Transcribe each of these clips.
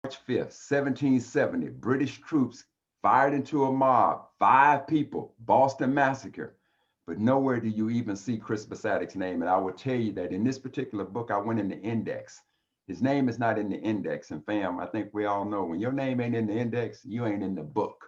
5th, 1770, British troops fired into a mob, 5 people, Boston Massacre. But nowhere do you even see Crispus Attucks' name. And I will tell you that in this particular book, I went in the index. His name is not in the index. And fam, I think we all know when your name ain't in the index, you ain't in the book.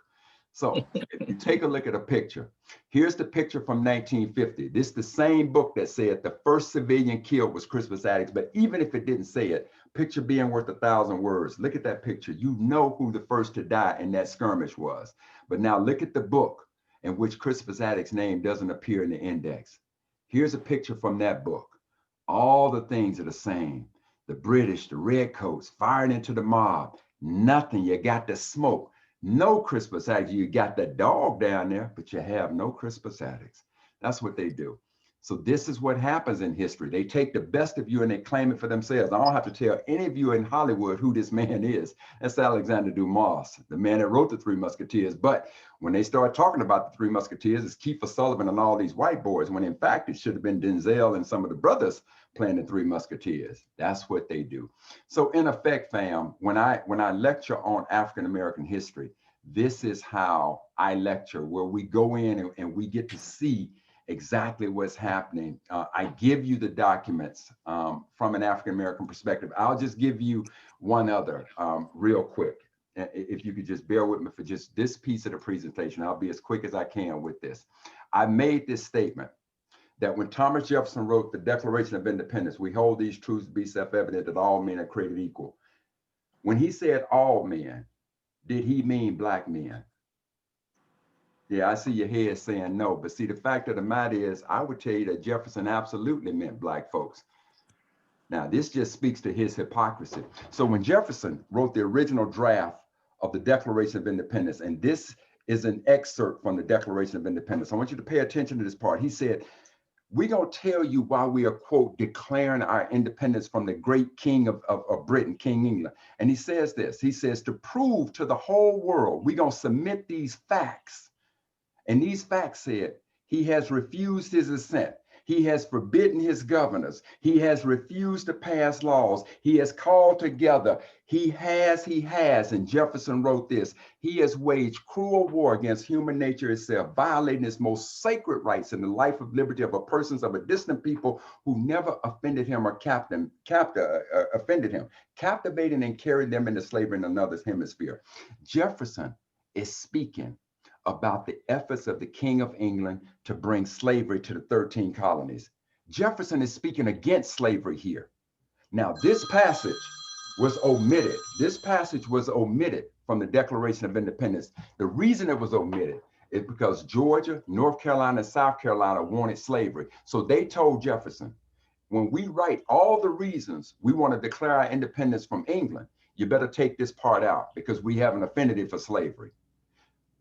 So if you take a look at a picture, here's the picture from 1950. This is the same book that said the first civilian killed was Crispus Attucks. But even if it didn't say it, picture being worth 1,000 words. Look at that picture. You know who the first to die in that skirmish was. But now look at the book in which Crispus Attucks' name doesn't appear in the index. Here's a picture from that book. All the things are the same. The British, the redcoats, firing into the mob. Nothing. You got the smoke. No Crispus Attucks. You got the dog down there, but you have no Crispus Attucks. That's what they do. So this is what happens in history. They take the best of you and they claim it for themselves. I don't have to tell any of you in Hollywood who this man is. That's Alexander Dumas, the man that wrote the Three Musketeers. But when they start talking about the Three Musketeers, it's Kiefer Sutherland and all these white boys, when in fact it should have been Denzel and some of the brothers playing the Three Musketeers. That's what they do. So in effect, fam, when I lecture on African American history, this is how I lecture, where we go in and we get to see exactly what's happening. I give you the documents from an African American perspective. I'll just give you one other real quick. If you could just bear with me for just this piece of the presentation, I'll be as quick as I can with this. I made this statement that when Thomas Jefferson wrote the Declaration of Independence, we hold these truths to be self-evident that all men are created equal. When he said all men, did he mean black men? Yeah, I see your head saying no. But see, the fact of the matter is, I would tell you that Jefferson absolutely meant black folks. Now, this just speaks to his hypocrisy. So when Jefferson wrote the original draft of the Declaration of Independence, and this is an excerpt from the Declaration of Independence, I want you to pay attention to this part. He said, we're going to tell you why we are, quote, declaring our independence from the great king of Britain, King England. And he says this, he says, to prove to the whole world, we're going to submit these facts. And these facts said, he has refused his assent. He has forbidden his governors. He has refused to pass laws. He has called together. He has, and Jefferson wrote this, he has waged cruel war against human nature itself, violating its most sacred rights in the life of liberty of a persons of a distant people who never offended him or offended him, captivating and carried them into slavery in another's hemisphere. Jefferson is speaking about the efforts of the King of England to bring slavery to the 13 colonies. Jefferson is speaking against slavery here. Now, this passage was omitted. This passage was omitted from the Declaration of Independence. The reason it was omitted is because Georgia, North Carolina, and South Carolina wanted slavery. So they told Jefferson, when we write all the reasons we want to declare our independence from England, you better take this part out because we have an affinity for slavery.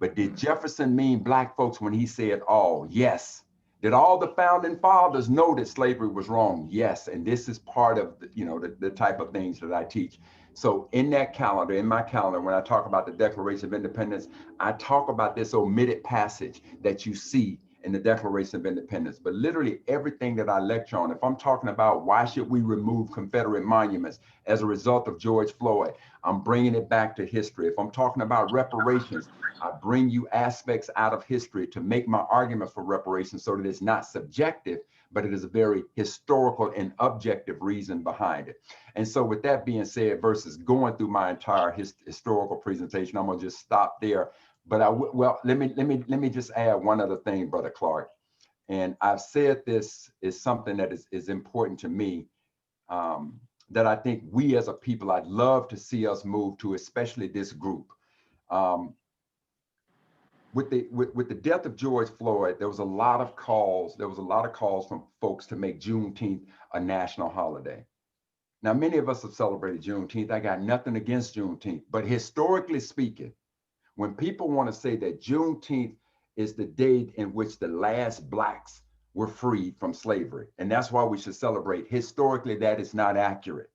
But did Jefferson mean black folks when he said all? Yes. Did all the founding fathers know that slavery was wrong? Yes. And this is part of the type of things that I teach. So in that calendar, in my calendar, when I talk about the Declaration of Independence, I talk about this omitted passage that you see in the Declaration of Independence. But literally everything that I lecture on, if I'm talking about why should we remove Confederate monuments as a result of George Floyd, I'm bringing it back to history. If I'm talking about reparations, I bring you aspects out of history to make my argument for reparations so that it's not subjective, but it is a very historical and objective reason behind it. And so with that being said, versus going through my entire historical presentation, I'm gonna just stop there. But let me just add one other thing, Brother Clark. And I've said this is something that is important to me, that I think we as a people, I'd love to see us move to, especially this group. Um, with the death of George Floyd, there was a lot of calls. There was a lot of calls from folks to make Juneteenth a national holiday. Now, many of us have celebrated Juneteenth. I got nothing against Juneteenth, but historically speaking, when people want to say that Juneteenth is the date in which the last blacks were freed from slavery, and that's why we should celebrate, historically, that is not accurate.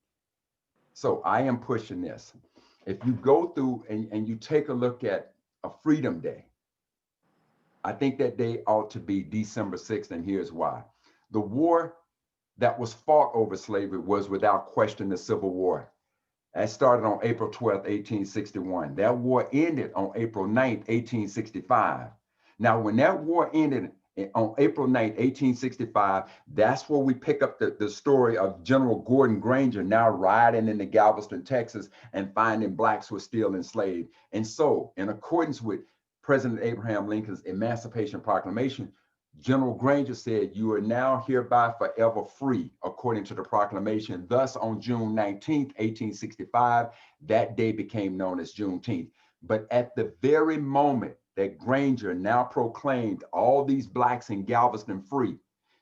So I am pushing this. If you go through and you take a look at a Freedom Day, I think that day ought to be December 6th, and here's why. The war that was fought over slavery was without question the Civil War. That started on April 12th, 1861. That war ended on April 9th, 1865. Now, when that war ended on April 9th, 1865, that's where we pick up the story of General Gordon Granger now riding into Galveston, Texas, and finding blacks were still enslaved. And so, in accordance with President Abraham Lincoln's Emancipation Proclamation, General Granger said, "You are now hereby forever free," according to the proclamation. Thus, on June 19th, 1865, that day became known as Juneteenth. But at the very moment that Granger now proclaimed all these blacks in Galveston free,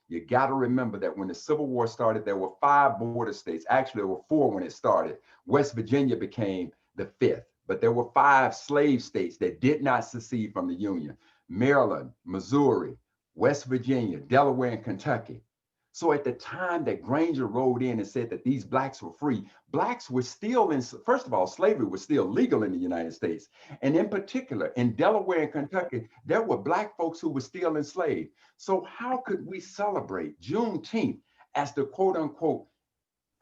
you got to remember that when the Civil War started, there were 5 border states. Actually, there were 4 when it started. West Virginia became the 5th, but there were 5 slave states that did not secede from the Union: Maryland, Missouri, West Virginia, Delaware, and Kentucky. So at the time that Granger rode in and said that these blacks were free, blacks were still in, first of all, slavery was still legal in the United States. And in particular, in Delaware and Kentucky, there were black folks who were still enslaved. So how could we celebrate Juneteenth as the quote unquote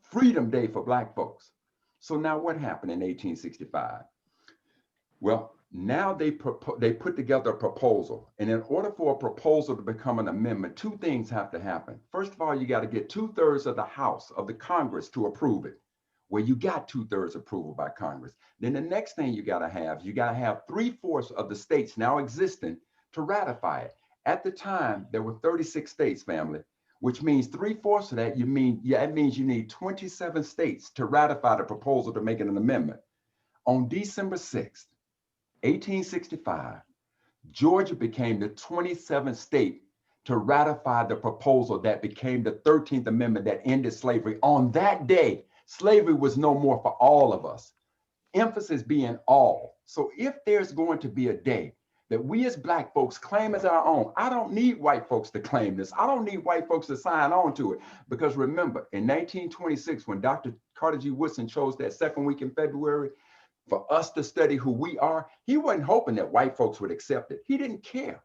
freedom day for black folks? So now what happened in 1865? Well, now they put together a proposal. And in order for a proposal to become an amendment, 2 things have to happen. First of all, you got to get 2/3 of the House of the Congress to approve it. Well, you got 2/3 approval by Congress. Then the next thing you got to have 3/4 of the states now existing to ratify it. At the time, there were 36 states, family, which means 3/4 of that, that means you need 27 states to ratify the proposal to make it an amendment. On December 6th, 1865, Georgia became the 27th state to ratify the proposal that became the 13th Amendment that ended slavery. On that day, slavery was no more for all of us. Emphasis being all. So if there's going to be a day that we as black folks claim as our own, I don't need white folks to claim this. I don't need white folks to sign on to it. Because remember, in 1926, when Dr. Carter G. Woodson chose that second week in February, for us to study who we are, he wasn't hoping that white folks would accept it. He didn't care.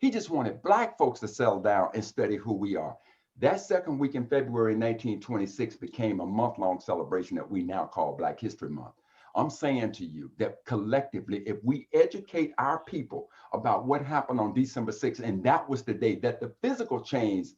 He just wanted black folks to settle down and study who we are. That second week in February 1926 became a month-long celebration that we now call Black History Month. I'm saying to you that collectively, if we educate our people about what happened on December 6th, and that was the day that the physical chains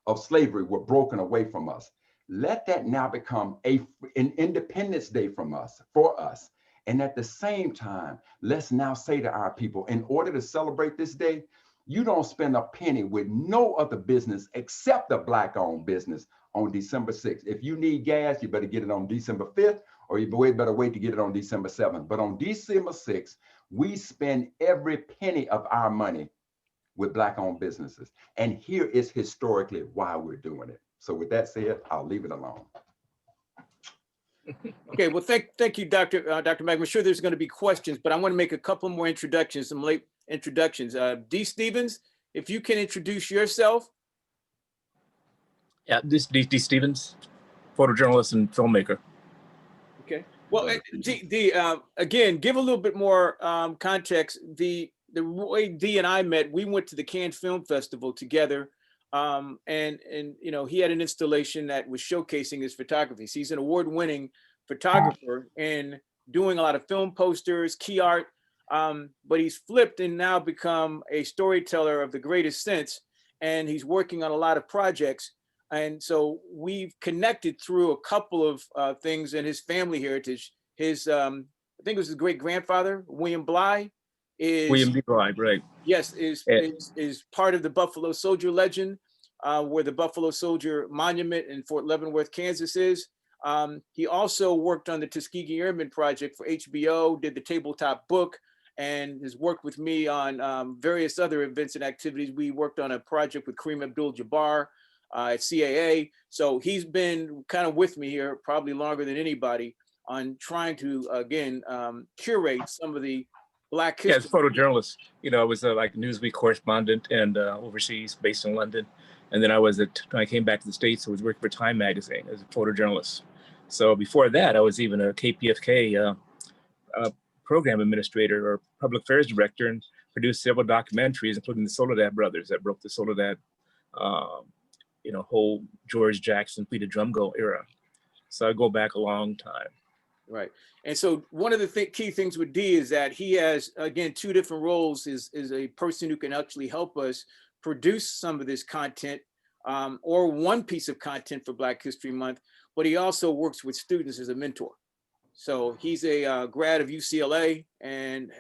of slavery were broken away from us, let that now become an Independence Day for us. And at the same time, let's now say to our people, in order to celebrate this day, you don't spend a penny with no other business except a black-owned business on December 6th. If you need gas, you better get it on December 5th, or you better wait to get it on December 7th. But on December 6th, we spend every penny of our money with black-owned businesses. And here is historically why we're doing it. So with that said, I'll leave it alone. Okay, well, thank you, Dr. Mack. I'm sure there's going to be questions, but I want to make a couple more introductions, some late introductions. D. Stevens, if you can introduce yourself. Yeah, this D. Stevens, photojournalist and filmmaker. Okay. Well, D, again, give a little bit more context. The way D and I met, we went to the Cannes Film Festival together. And you know, he had an installation that was showcasing his photography. So he's an award-winning photographer and doing a lot of film posters, key art, but he's flipped and now become a storyteller of the greatest sense. And he's working on a lot of projects. And so we've connected through a couple of things in his family heritage. His, I think it was his great grandfather, William Bly, William B. Bly, right? Yes, is part of the Buffalo Soldier legend, where the Buffalo Soldier Monument in Fort Leavenworth, Kansas is. He also worked on the Tuskegee Airmen Project for HBO, did the tabletop book, and has worked with me on various other events and activities. We worked on a project with Kareem Abdul-Jabbar at CAA. So he's been kind of with me here, probably longer than anybody, on trying to, again, curate some of the Black history. Yeah, as a photojournalist, you know, I was like a Newsweek correspondent and overseas, based in London. And then when I came back to the States, I was working for Time Magazine as a photojournalist. So before that, I was even a KPFK program administrator or public affairs director, and produced several documentaries, including the Soledad brothers that broke the Soledad, whole George Jackson, Peter Drumgo era. So I go back a long time. Right. And so one of the key things with D is that he has, again, two different roles, is a person who can actually help us produce some of this content, or one piece of content for Black History Month, but he also works with students as a mentor. So he's a grad of UCLA, and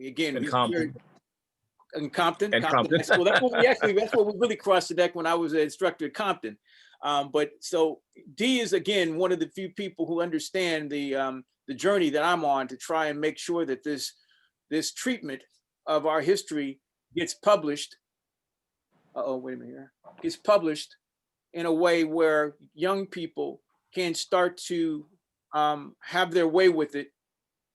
again, And he's Compton. in Compton. And Compton. Compton. Well, that's where we really crossed the deck when I was an instructor at Compton. But so D is, again, one of the few people who understand the journey that I'm on to try and make sure that this treatment of our history gets published. Wait a minute here. Gets published in a way where young people can start to have their way with it.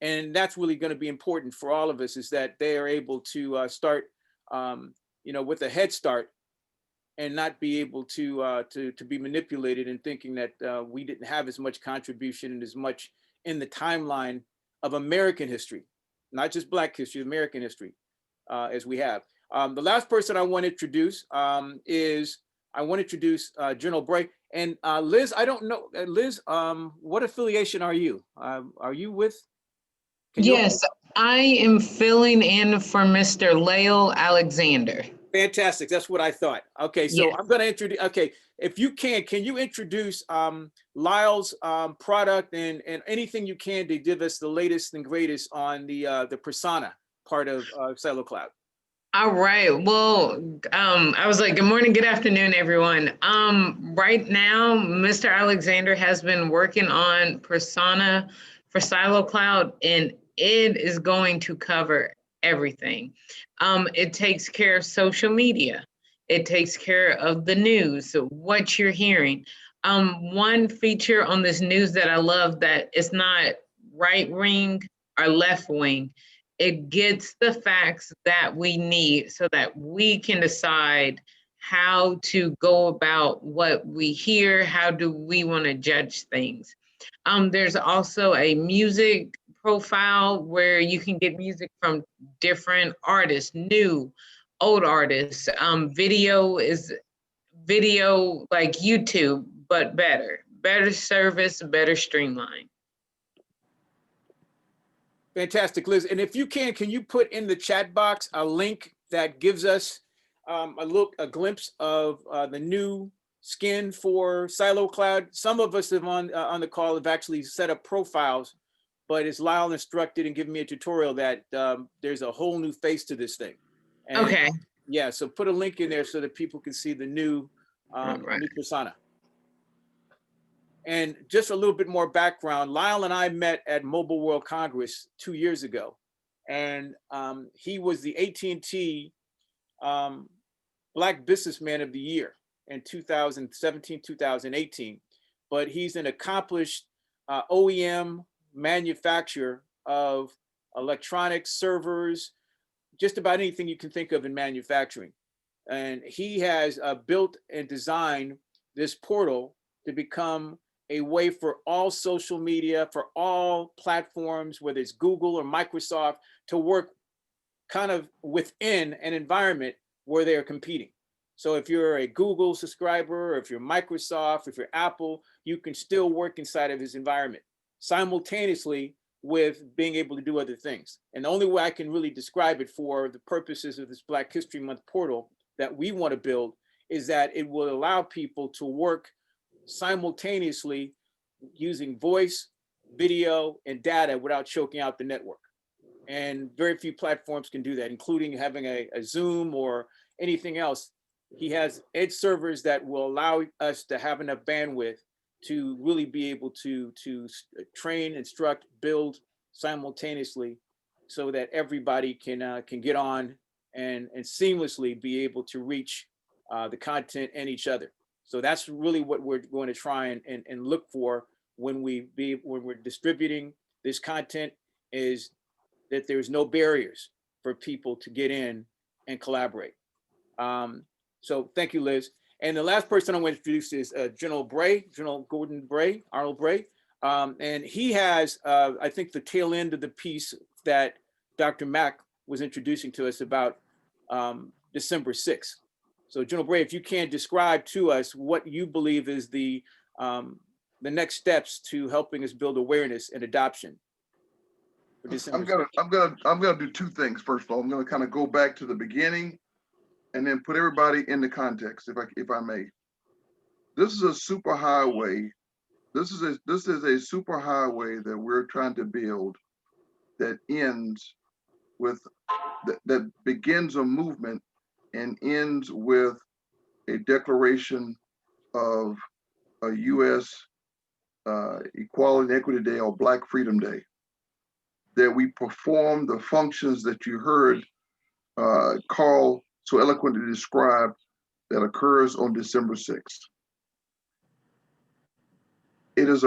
And that's really going to be important for all of us, is that they are able to start, with a head start, and not be able to be manipulated in thinking that we didn't have as much contribution and as much in the timeline of American history, not just Black history, American history, as we have. The last person I want to introduce is General Bray. And Liz, I don't know, Liz, what affiliation are you? Are you with? Yes, I am filling in for Mr. Lael Alexander. Fantastic. That's what I thought. Okay, so Yes. I'm going to introduce. Okay, if you can you introduce Lyle's product and anything you can to give us the latest and greatest on the persona part of Silo Cloud? All right. Well, I was like, good morning, good afternoon, everyone. Right now, Mr. Alexander has been working on persona for Silo Cloud, and it is going to cover everything. It takes care of social media. It takes care of the news, so what you're hearing. One feature on this news that I love, that it's not right wing or left wing. It gets the facts that we need so that we can decide how to go about what we hear. How do we want to judge things? There's also a music profile where you can get music from different artists, new, old artists. Video like YouTube, but better service, better streamline. Fantastic, Liz. And if you can you put in the chat box a link that gives us a glimpse of the new skin for Silo Cloud? Some of us have on the call have actually set up profiles, but as Lyle instructed and given me a tutorial, that there's a whole new face to this thing. And Okay. yeah, so put a link in there so that people can see the new Right. new persona. And just a little bit more background, Lyle and I met at Mobile World Congress 2 years ago. And he was the AT&T Black Businessman of the Year in 2017, 2018. But he's an accomplished OEM manufacturer of electronics, servers, just about anything you can think of in manufacturing. And he has built and designed this portal to become a way for all social media, for all platforms, whether it's Google or Microsoft, to work kind of within an environment where they're competing. So if you're a Google subscriber, or if you're Microsoft, if you're Apple, you can still work inside of his environment simultaneously with being able to do other things. And the only way I can really describe it for the purposes of this Black History Month portal that we want to build is that it will allow people to work simultaneously using voice, video, and data without choking out the network. And very few platforms can do that, including having a Zoom or anything else. He has edge servers that will allow us to have enough bandwidth to really be able to train, instruct, build simultaneously, so that everybody can get on and seamlessly be able to reach the content and each other. So that's really what we're going to try and look for when we're distributing this content, is that there's no barriers for people to get in and collaborate. So thank you, Liz. And the last person I'm going to introduce is General Bray, General Gordon Bray, Arnold Bray. And he has, I think, the tail end of the piece that Dr. Mack was introducing to us about December 6th. So General Bray, if you can describe to us what you believe is the the next steps to helping us build awareness and adoption for December? I'm gonna do two things. First of all, I'm gonna kind of go back to the beginning and then put everybody in the context, if I may. This is a super highway. This is a super highway that we're trying to build that ends with that begins a movement and ends with a declaration of a U.S. Equality and Equity Day or Black Freedom Day, that we perform the functions that you heard Carl so eloquently describe that occurs on December 6th. It is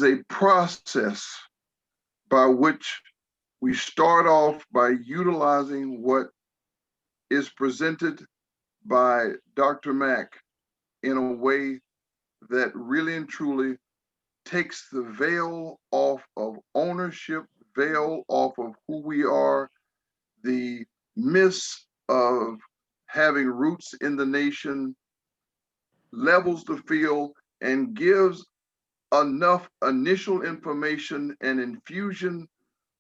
a process by which we start off by utilizing what is presented by Dr. Mack in a way that really and truly takes the veil off of ownership, veil off of who we are, the myths of having roots in the nation, levels the field, and gives enough initial information and infusion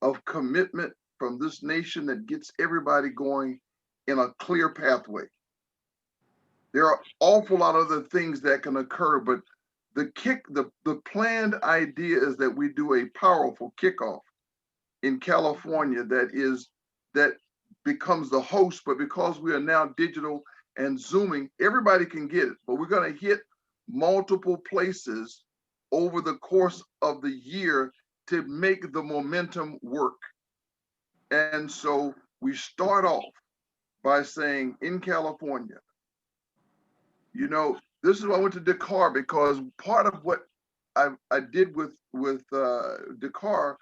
of commitment from this nation that gets everybody going in a clear pathway. There are an awful lot of other things that can occur, but the planned idea is that we do a powerful kickoff in California that becomes the host, but because we are now digital and Zooming, everybody can get it, but we're gonna hit multiple places over the course of the year to make the momentum work. And so we start off by saying in California, you know, this is why I went to Dakar, because part of what I did with Dakar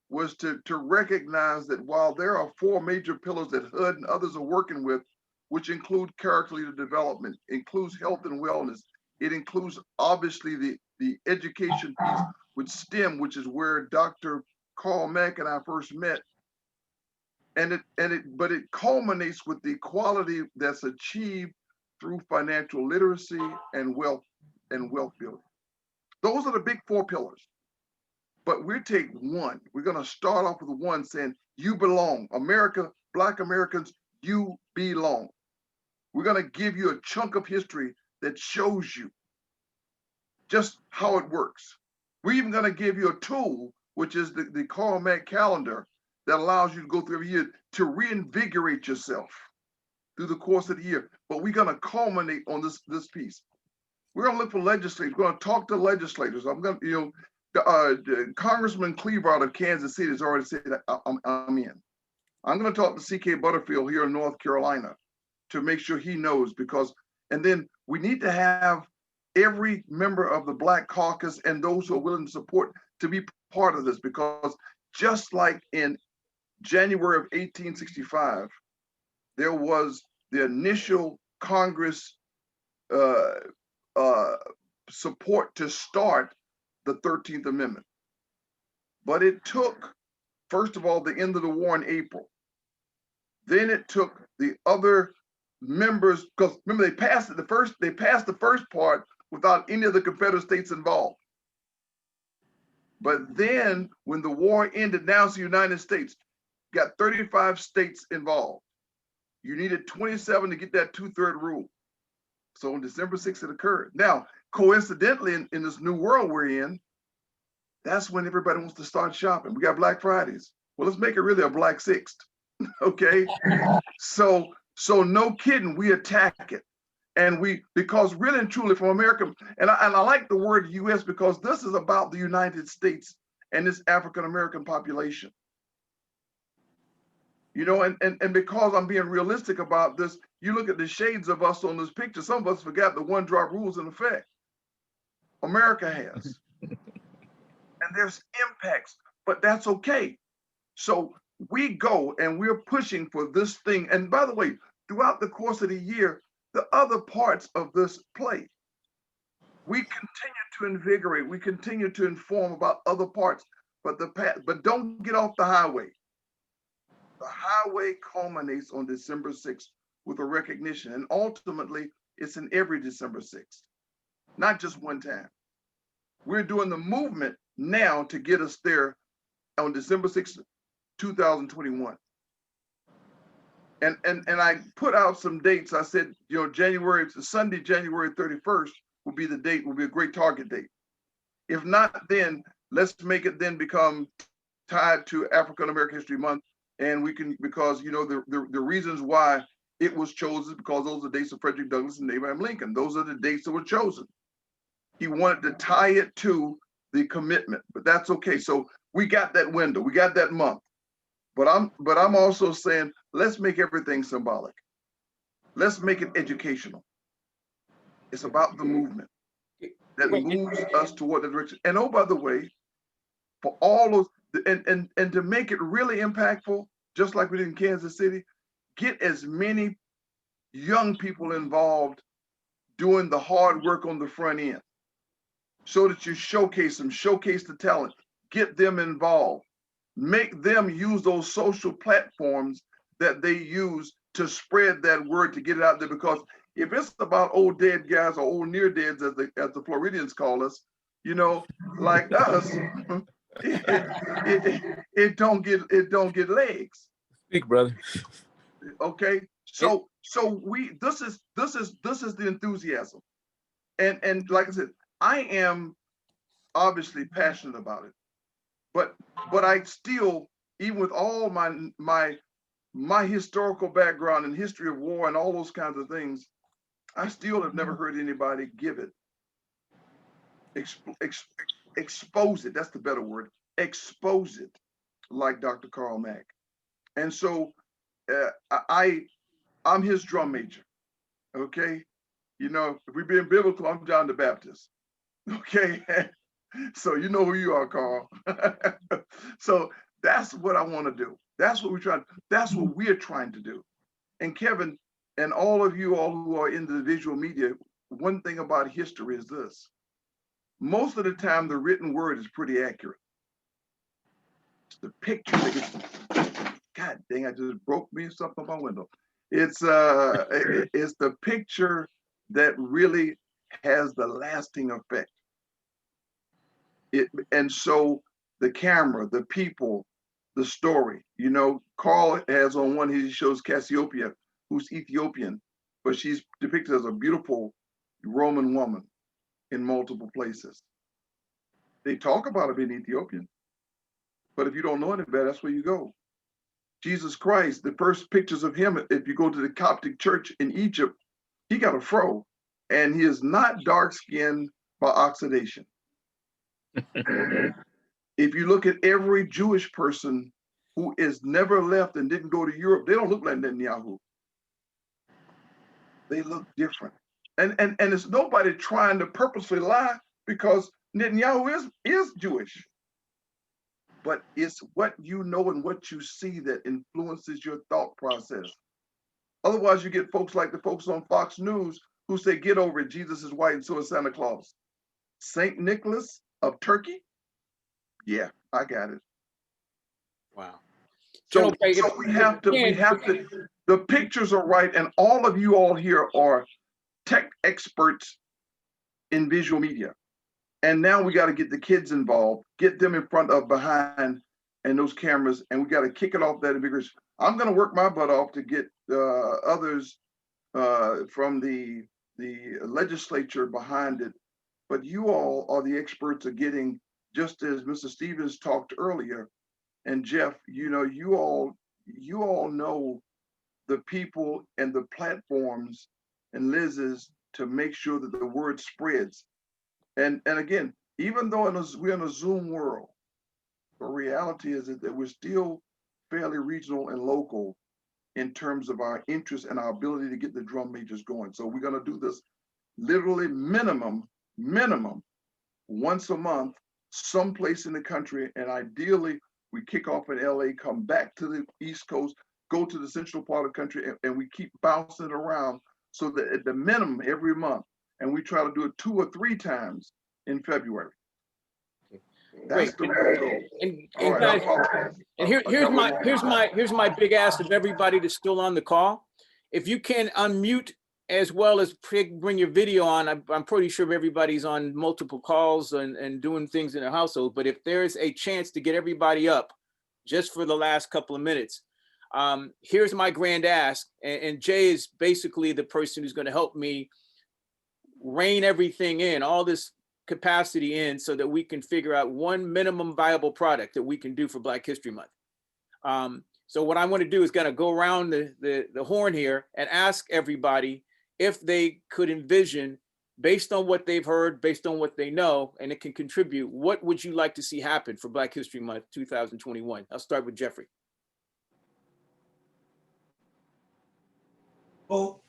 was to recognize that while there are 4 major pillars that HUD and others are working with, which include character leader development, includes health and wellness, it includes obviously the education piece with STEM, which is where Dr. Carl Mack and I first met. But it culminates with the equality that's achieved through financial literacy and wealth building. Those are the big 4 pillars. But we take one. We're going to start off with one saying, you belong. America, Black Americans, you belong. We're going to give you a chunk of history that shows you just how it works. We're even going to give you a tool, which is the Carl Mack calendar, that allows you to go through every year to reinvigorate yourself through the course of the year. But we're going to culminate on this piece. We're going to look for legislators. We're going to talk to legislators. I'm going to, Congressman Cleaver out of Kansas City has already said that I'm in. I'm going to talk to C.K. Butterfield here in North Carolina to make sure he knows, and then we need to have every member of the Black Caucus and those who are willing to support to be part of this, because just like in January of 1865, there was the initial Congress support to start the 13th Amendment. But it took, first of all, the end of the war in April. Then it took the other members, because remember they passed the first part without any of the Confederate states involved. But then when the war ended, now it's the United States, got 35 states involved. You needed 27 to get that 2/3 rule. So on December 6th, it occurred. Now, coincidentally, in this new world we're in, that's when everybody wants to start shopping. We got Black Fridays. Well, let's make it really a Black 6th, okay? So no kidding, we attack it. And because really and truly from America, and I like the word US because this is about the United States and this African-American population. And because I'm being realistic about this, you look at the shades of us on this picture, some of us forgot the 1-drop rules in effect. America has. And there's impacts, but that's okay. So we go and we're pushing for this thing. And by the way, throughout the course of the year, the other parts of this play, we continue to invigorate, we continue to inform about other parts, but don't get off the highway. The highway culminates on December 6th with a recognition, and ultimately it's in every December 6th. not just one time. We're doing the movement now to get us there on December 6th, 2021. And I put out some dates. I said, Sunday, January 31st will be the date, will be a great target date. If not, then let's make it then become tied to African American History Month. And we can, because the reasons why it was chosen, because those are the dates of Frederick Douglass and Abraham Lincoln. Those are the dates that were chosen. He wanted to tie it to the commitment, but that's okay. So we got that window, we got that month. But I'm also saying, let's make everything symbolic. Let's make it educational. It's about the movement that moves us toward the direction. And oh, by the way, for all those, and to make it really impactful, just like we did in Kansas City, get as many young people involved doing the hard work on the front end, so that you showcase them, showcase the talent, get them involved, make them use those social platforms that they use to spread that word, to get it out there. Because if it's about old dead guys or old near deads, as the Floridians call us, like us, it don't get legs. Big brother. Okay, so this is the enthusiasm, and like I said, I am obviously passionate about it, but I still, even with all my historical background and history of war and all those kinds of things, I still have never heard anybody give it, expose it. That's the better word. Expose it like Dr. Carl Mack. And so I'm his drum major. Okay, if we're being biblical, I'm John the Baptist. Okay, so you know who you are, Carl. So that's what I want to do. That's what we're trying to do. And Kevin, and all of you all who are in the visual media, one thing about history is this: most of the time, the written word is pretty accurate. It's the picture that gets. God dang! I just broke me something on my window. It's the picture that really has the lasting effect. And so the camera, the people, the story. Carl has on one, he shows Cassiopeia, who's Ethiopian, but she's depicted as a beautiful Roman woman in multiple places. They talk about her being Ethiopian, but if you don't know any better, that's where you go. Jesus Christ, the first pictures of him, if you go to the Coptic church in Egypt, he got a fro, and he is not dark-skinned by oxidation. If you look at every Jewish person who is never left and didn't go to Europe, they don't look like Netanyahu. They look different. And it's nobody trying to purposely lie, because Netanyahu is Jewish. But it's what you know and what you see that influences your thought process. Otherwise, you get folks like the folks on Fox News who say, get over it, Jesus is white and so is Santa Claus. St. Nicholas of Turkey? Yeah, I got it. Wow. So we have to, the pictures are right, and all of you all here are tech experts in visual media. And now we got to get the kids involved, get them in front of, behind, and those cameras, and we got to kick it off that vigorous. I'm going to work my butt off to get others from the legislature behind it. But you all are the experts of getting, just as Mr. Stevens talked earlier, and Jeff, you all know the people and the platforms and Liz's to make sure that the word spreads. And again, even though we're in a Zoom world, the reality is that we're still fairly regional and local in terms of our interest and our ability to get the drum majors going. So we're going to do this literally minimum once a month, someplace in the country. And ideally, we kick off in LA, come back to the East Coast, go to the central part of the country, and we keep bouncing around, so that at the minimum every month, and we try to do it 2 or 3 times in February. That's the goal. And guys, and here's my big ask of everybody that's still on the call. If you can unmute as well as bring your video on. I'm pretty sure everybody's on multiple calls and doing things in their household, but if there's a chance to get everybody up just for the last couple of minutes, here's my grand ask, and Jay is basically the person who's going to help me rein everything in, all this capacity in, so that we can figure out one minimum viable product that we can do for Black History Month. So what I want to do is kind of go around the horn here and ask everybody if they could envision, based on what they've heard, based on what they know, and it can contribute, what would you like to see happen for Black History Month 2021? I'll start with Jeffrey. Well,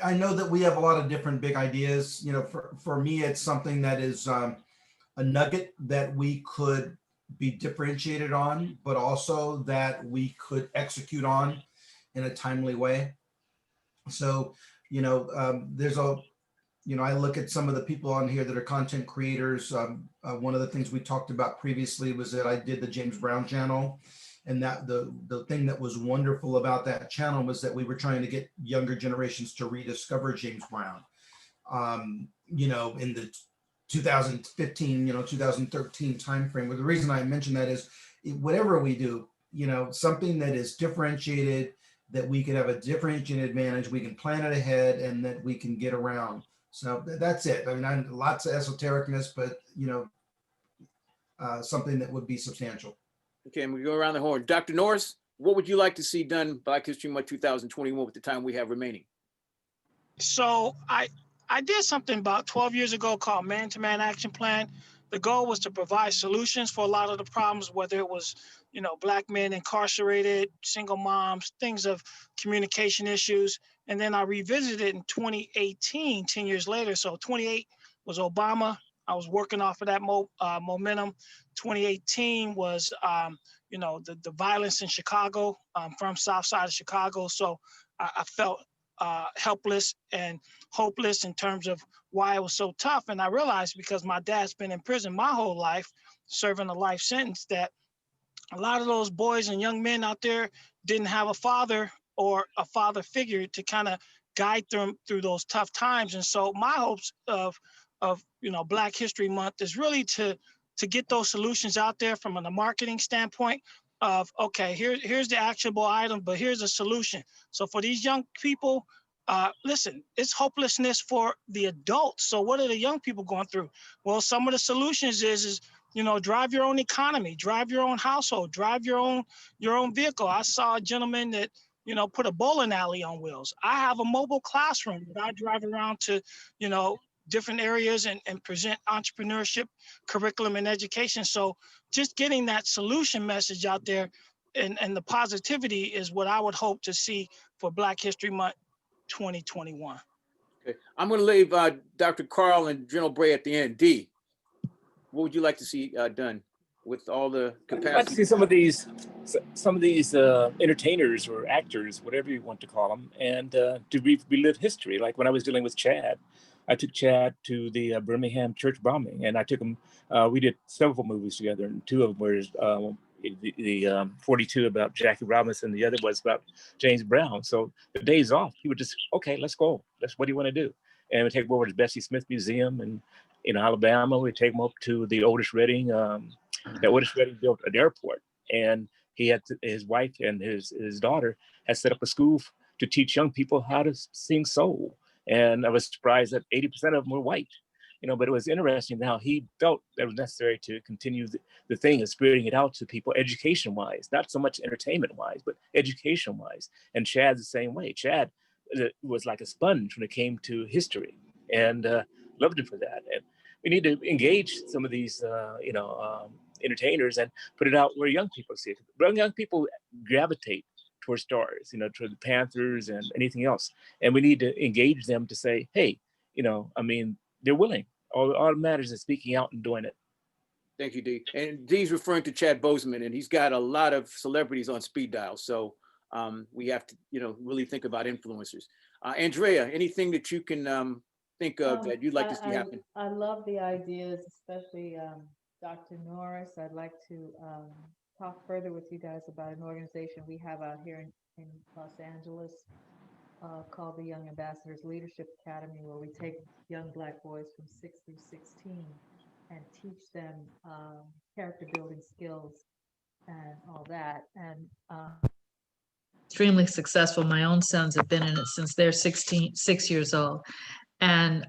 I know that we have a lot of different big ideas. You know, for me, it's something that is a nugget that we could be differentiated on, but also that we could execute on in a timely way. So, you know, I look at some of the people on here that are content creators. One of the things we talked about previously was that I did the James Brown channel, and that the thing that was wonderful about that channel was that we were trying to get younger generations to rediscover James Brown. You know, in the 2015, 2013 timeframe. But the reason I mention that is whatever we do, you know, something that is differentiated, that we could have a differentiated advantage, we can plan it ahead, and that we can get around. So that's it. I mean, lots of esotericness, but, you know, something that would be substantial. Okay, and we go around the horn. Dr. Norris, what would you like to see done Black History Month 2021 with the time we have remaining? So I did something about 12 years ago called Man-to-Man Action Plan. The goal was to provide solutions for a lot of the problems, whether it was, you know, Black men incarcerated, single moms, things of communication issues. And then I revisited it in 2018, 10 years later. So 28 was Obama. I was working off of that momentum. 2018 was, you know, the violence in Chicago, from South Side of Chicago. So I felt helpless and hopeless in terms of why it was so tough. And I realized, because my dad's been in prison my whole life, serving a life sentence, that a lot of those boys and young men out there didn't have a father or a father figure to kind of guide them through those tough times. And so my hopes of you know, Black History Month is really to get those solutions out there from a marketing standpoint of, okay, here's the actionable item, but here's a solution. So for these young people, listen, it's hopelessness for the adults. So what are the young people going through? Well, some of the solutions is, you know, drive your own economy, drive your own household, drive your own vehicle. I saw a gentleman that, you know, put a bowling alley on wheels. I have a mobile classroom that I drive around to, you know, different areas and present entrepreneurship, curriculum, and education. So just getting that solution message out there and the positivity is what I would hope to see for Black History Month 2021. Okay, I'm going to leave Dr. Carl and General Bray at the end. D, what would you like to see done with all the capacity? I'd like to see some of these entertainers or actors, whatever you want to call them, and to relive history. Like when I was dealing with Chad, I took Chad to the Birmingham church bombing, and I took him. We did several movies together, and two of them were the 42 about Jackie Robinson. The other was about James Brown. So the days off, he would just, okay, let's go. What do you want to do? And we'd take him over to Bessie Smith Museum in Alabama. We'd take him up to the Otis Redding. That Otis Redding built an airport, and he had his wife and his daughter had set up a school to teach young people how to sing soul. And I was surprised that 80% of them were white, you know, but it was interesting how he felt that it was necessary to continue the thing of spreading it out to people education-wise, not so much entertainment-wise, but education-wise. And Chad's the same way. Chad was like a sponge when it came to history, and loved him for that. And we need to engage some of these, entertainers and put it out where young people see it. Young people gravitate towards stars, you know, toward the Panthers and anything else. And we need to engage them to say, hey, you know, I mean, they're willing. All that matters is speaking out and doing it. Thank you, D. And D's referring to Chad Boseman, and he's got a lot of celebrities on speed dial. So we have to, you know, really think about influencers. Andrea, anything that you can think of that you'd like to see happen? I love the ideas, especially Dr. Norris. I'd like to talk further with you guys about an organization we have out here in Los Angeles called the Young Ambassadors Leadership Academy, where we take young Black boys from 6 through 16 and teach them character building skills and all that. And extremely successful. My own sons have been in it since they're 6 years old. And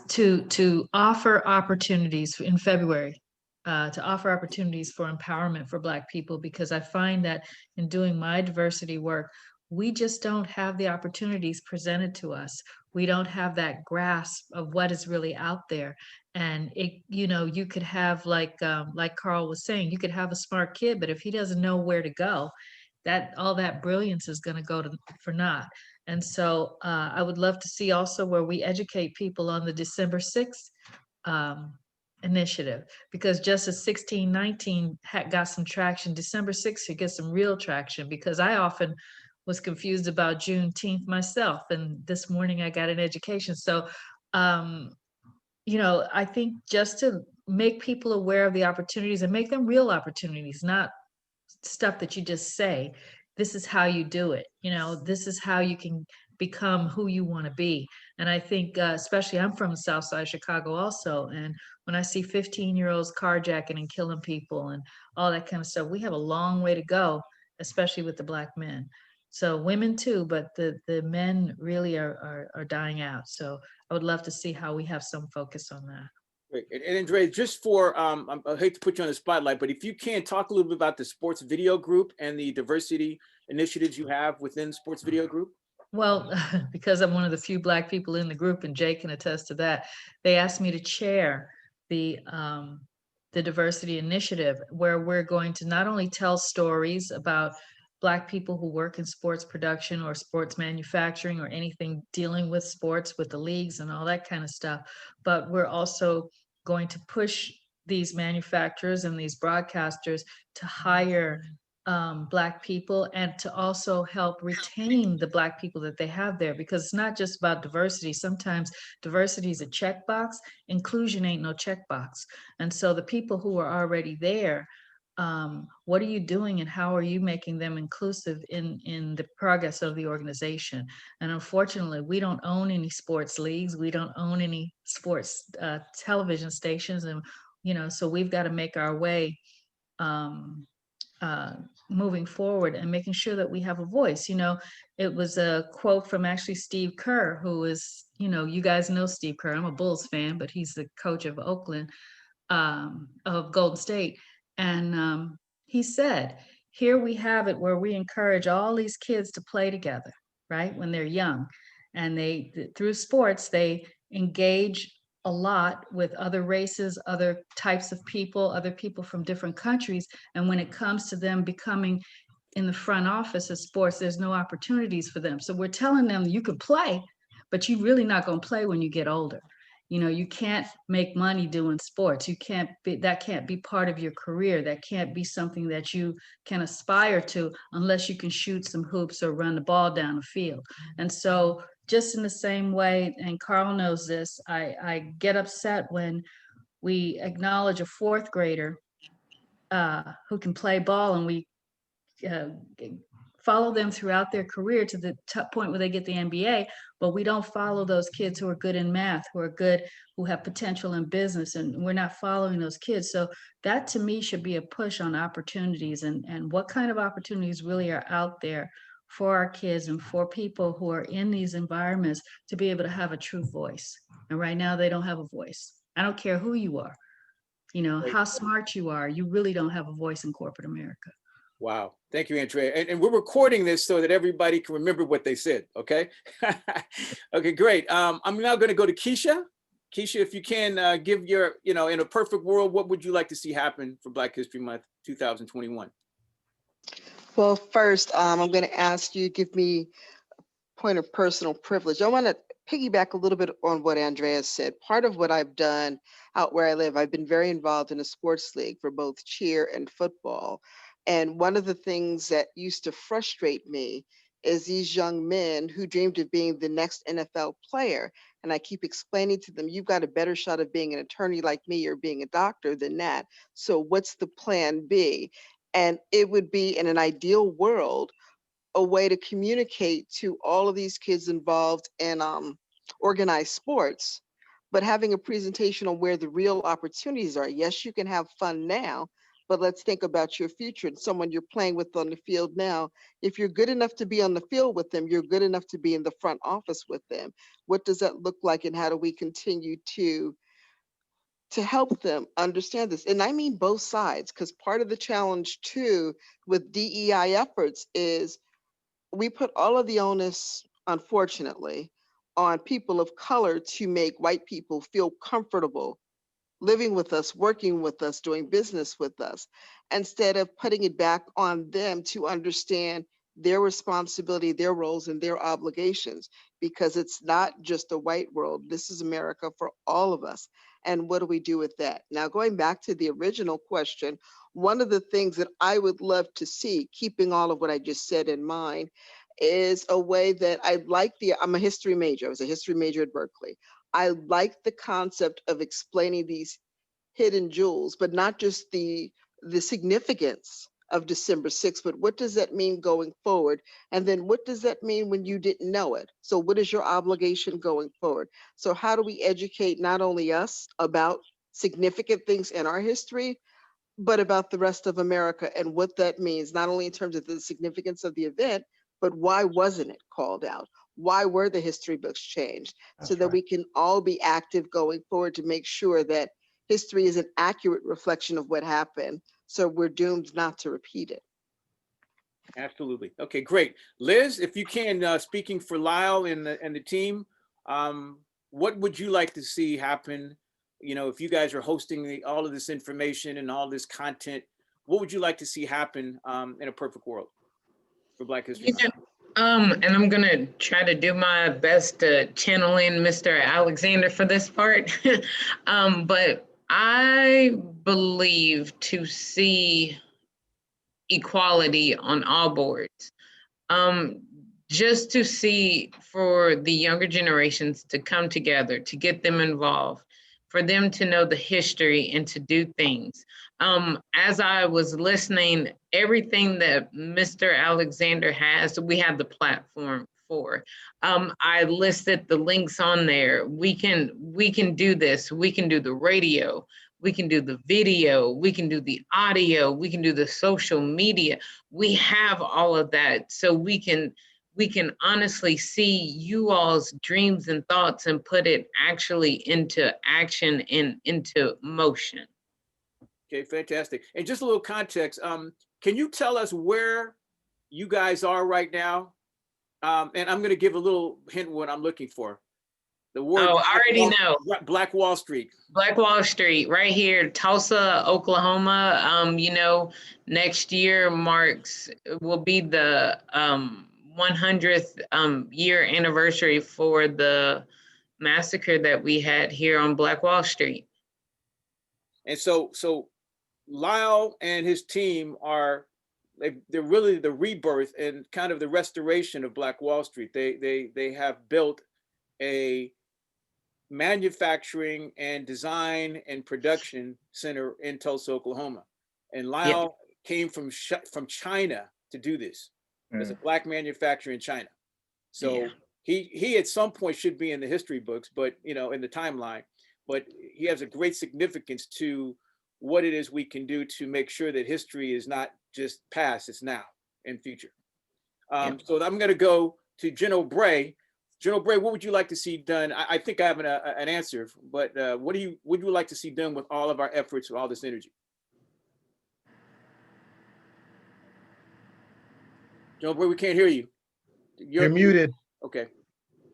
to offer opportunities in February, to offer opportunities for empowerment for Black people, because I find that in doing my diversity work, we just don't have the opportunities presented to us. We don't have that grasp of what is really out there. And it, you know, you could have like Carl was saying, you could have a smart kid, but if he doesn't know where to go, that all that brilliance is going to go for naught. And so I would love to see also where we educate people on the December 6th initiative, because just as 1619 got some traction, December 6th should get some real traction, because I often was confused about Juneteenth myself. And this morning I got an education. So, you know, I think just to make people aware of the opportunities and make them real opportunities, not stuff that you just say, this is how you do it. You know, this is how you can become who you want to be. And I think, especially I'm from the South Side of Chicago also. And when I see 15-year-olds carjacking and killing people and all that kind of stuff, we have a long way to go, especially with the Black men. So women too, but the men really are dying out. So I would love to see how we have some focus on that. Great. And Andre, just for, I hate to put you on the spotlight, but if you can talk a little bit about the Sports Video Group and the diversity initiatives you have within Sports Video Group. Well, because I'm one of the few Black people in the group, and Jay can attest to that, they asked me to chair the diversity initiative, where we're going to not only tell stories about Black people who work in sports production or sports manufacturing or anything dealing with sports, with the leagues and all that kind of stuff, but we're also going to push these manufacturers and these broadcasters to hire Black people, and to also help retain the Black people that they have there, because it's not just about diversity. Sometimes diversity is a checkbox, inclusion ain't no checkbox. And so the people who are already there, what are you doing and how are you making them inclusive in the progress of the organization? And unfortunately, we don't own any sports leagues. We don't own any sports television stations. And, you know, so we've got to make our way moving forward and making sure that we have a voice. You know, it was a quote from actually Steve Kerr, who is, you know, you guys know Steve Kerr. I'm a Bulls fan, but he's the coach of Oakland, of Golden State. And he said, here we have it where we encourage all these kids to play together, right? When they're young, and through sports, they engage a lot with other races, other types of people, other people from different countries. And when it comes to them becoming in the front office of sports, there's no opportunities for them. So we're telling them you can play, but you're really not going to play when you get older. You know, you can't make money doing sports. That can't be part of your career. That can't be something that you can aspire to unless you can shoot some hoops or run the ball down the field. And so just in the same way, and Carl knows this, I get upset when we acknowledge a fourth grader who can play ball, and we follow them throughout their career to the point where they get the MBA, but we don't follow those kids who are good in math, who have potential in business, and we're not following those kids. So that to me should be a push on opportunities, and what kind of opportunities really are out there for our kids and for people who are in these environments to be able to have a true voice. And right now they don't have a voice. I don't care who you are, you know, how smart you are, you really don't have a voice in corporate America. Wow. Thank you, Andrea. And we're recording this so that everybody can remember what they said. Okay. Okay, great. I'm now going to go to Keisha. Keisha, if you can give your, you know, in a perfect world, what would you like to see happen for Black History Month 2021? Well, first, I'm going to ask you to give me a point of personal privilege. I want to piggyback a little bit on what Andrea said. Part of what I've done out where I live, I've been very involved in a sports league for both cheer and football. And one of the things that used to frustrate me is these young men who dreamed of being the next NFL player. And I keep explaining to them, you've got a better shot of being an attorney like me or being a doctor than that. So what's the plan B? And it would be, in an ideal world, a way to communicate to all of these kids involved in organized sports, but having a presentation on where the real opportunities are. Yes, you can have fun now, but let's think about your future and someone you're playing with on the field now. If you're good enough to be on the field with them, you're good enough to be in the front office with them. What does that look like, and how do we continue to help them understand this? And I mean both sides, because part of the challenge too with DEI efforts is we put all of the onus, unfortunately, on people of color to make white people feel comfortable living with us, working with us, doing business with us, instead of putting it back on them to understand their responsibility, their roles, and their obligations, because it's not just a white world. This is America for all of us. And what do we do with that? Now, going back to the original question, one of the things that I would love to see, keeping all of what I just said in mind, is a way that I'm a history major. I was a history major at Berkeley. I like the concept of explaining these hidden jewels, but not just the significance of December 6th, but what does that mean going forward? And then what does that mean when you didn't know it? So what is your obligation going forward? So how do we educate not only us about significant things in our history, but about the rest of America and what that means, not only in terms of the significance of the event, but why wasn't it called out? Why were the history books changed? So that we can all be active going forward to make sure that history is an accurate reflection of what happened, so we're doomed not to repeat it. Absolutely. Okay, great. Liz, if you can, speaking for Lyle and the team, what would you like to see happen? You know, if you guys are hosting all of this information and all this content, what would you like to see happen in a perfect world for Black History Month? And I'm gonna try to do my best to channel in Mr. Alexander for this part. But I believe to see equality on all boards. Just to see for the younger generations to come together, to get them involved, for them to know the history and to do things. As I was listening, everything that Mr. Alexander has, we have the platform for. I listed the links on there. We can do this. We can do the radio. We can do the video. We can do the audio. We can do the social media. We have all of that, so we can honestly see you all's dreams and thoughts and put it actually into action and into motion. Okay, fantastic. And just a little context, can you tell us where you guys are right now? And I'm gonna give a little hint what I'm looking for. The word. Oh, I already know. Black Wall Street. Black Wall Street, right here, Tulsa, Oklahoma. You know, next year will be the 100th year anniversary for the massacre that we had here on Black Wall Street. And so Lyle and his team they're really the rebirth and kind of the restoration of Black Wall Street. They have built a manufacturing and design and production center in Tulsa, Oklahoma. And Lyle came from China to do this. As a Black manufacturer in China. So he at some point should be in the history books, but in the timeline, but he has a great significance to what it is we can do to make sure that history is not just past, it's now and future. So I'm gonna go to Jen O'Bray. Jen O'Bray, what would you like to see done? I think I have an answer, but what would you like to see done with all of our efforts, with all this energy? Jen O'Bray, we can't hear you. You're muted. Okay,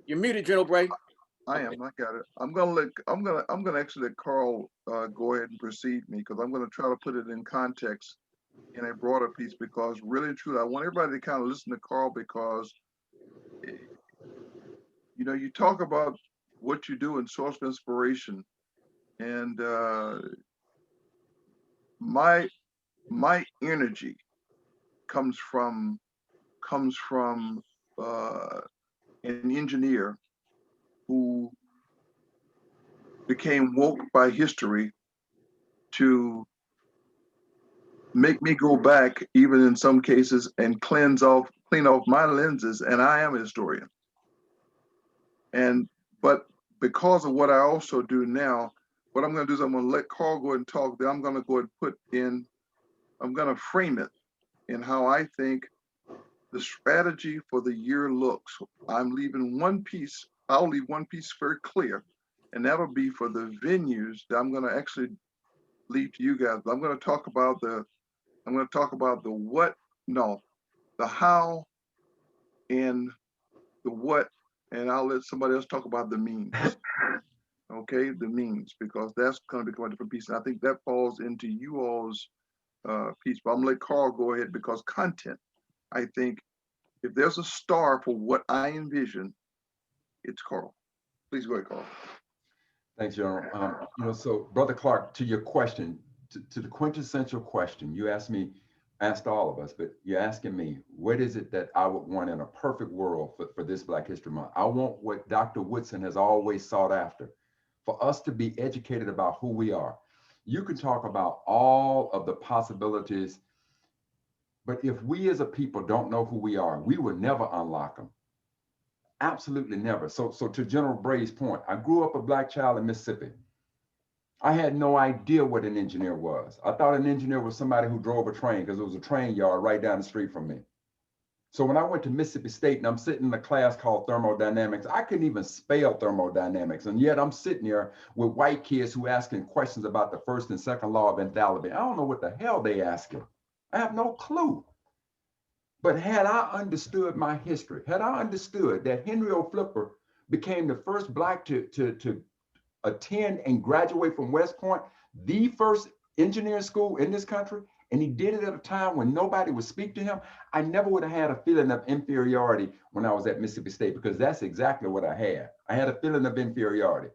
you're muted, Jen O'Bray. I am. I got it. I'm gonna actually let Carl go ahead and precede me, because I'm gonna try to put it in context in a broader piece, because really truly I want everybody to kind of listen to Carl, because you talk about what you do in source of inspiration, and my energy comes from an engineer who became woke by history to make me go back, even in some cases, and cleanse off clean off my lenses, and I am a historian. But because of what I also do now, what I'm going to do is I'm going to let Carl go ahead and talk. Then I'm going to go ahead and I'm going to frame it in how I think the strategy for the year looks. I'm leaving one piece. I'll leave one piece very clear, and that'll be for the venues that I'm going to actually leave to you guys. But I'm going to talk about the what, no, the how and the what, and I'll let somebody else talk about the means. Okay, the means, because that's going to become a different piece. And I think that falls into you all's piece. But I'm gonna let Carl go ahead, because content, I think if there's a star for what I envision, it's Carl. Please go ahead, Carl. Thanks, General. So Brother Clark, to your question, to the quintessential question, you asked all of us, but you're asking me, what is it that I would want in a perfect world for this Black History Month? I want what Dr. Woodson has always sought after, for us to be educated about who we are. You can talk about all of the possibilities, but if we as a people don't know who we are, we will never unlock them. Absolutely never. So to General Bray's point, I grew up a Black child in Mississippi. I had no idea what an engineer was. I thought an engineer was somebody who drove a train, because there was a train yard right down the street from me. So when I went to Mississippi State and I'm sitting in a class called thermodynamics, I couldn't even spell thermodynamics. And yet I'm sitting there with white kids who asking questions about the first and second law of enthalpy. I don't know what the hell they asking. I have no clue. But had I understood my history, had I understood that Henry O. Flipper became the first Black to attend and graduate from West Point, the first engineering school in this country, and he did it at a time when nobody would speak to him, I never would have had a feeling of inferiority when I was at Mississippi State, because that's exactly what I had. I had a feeling of inferiority.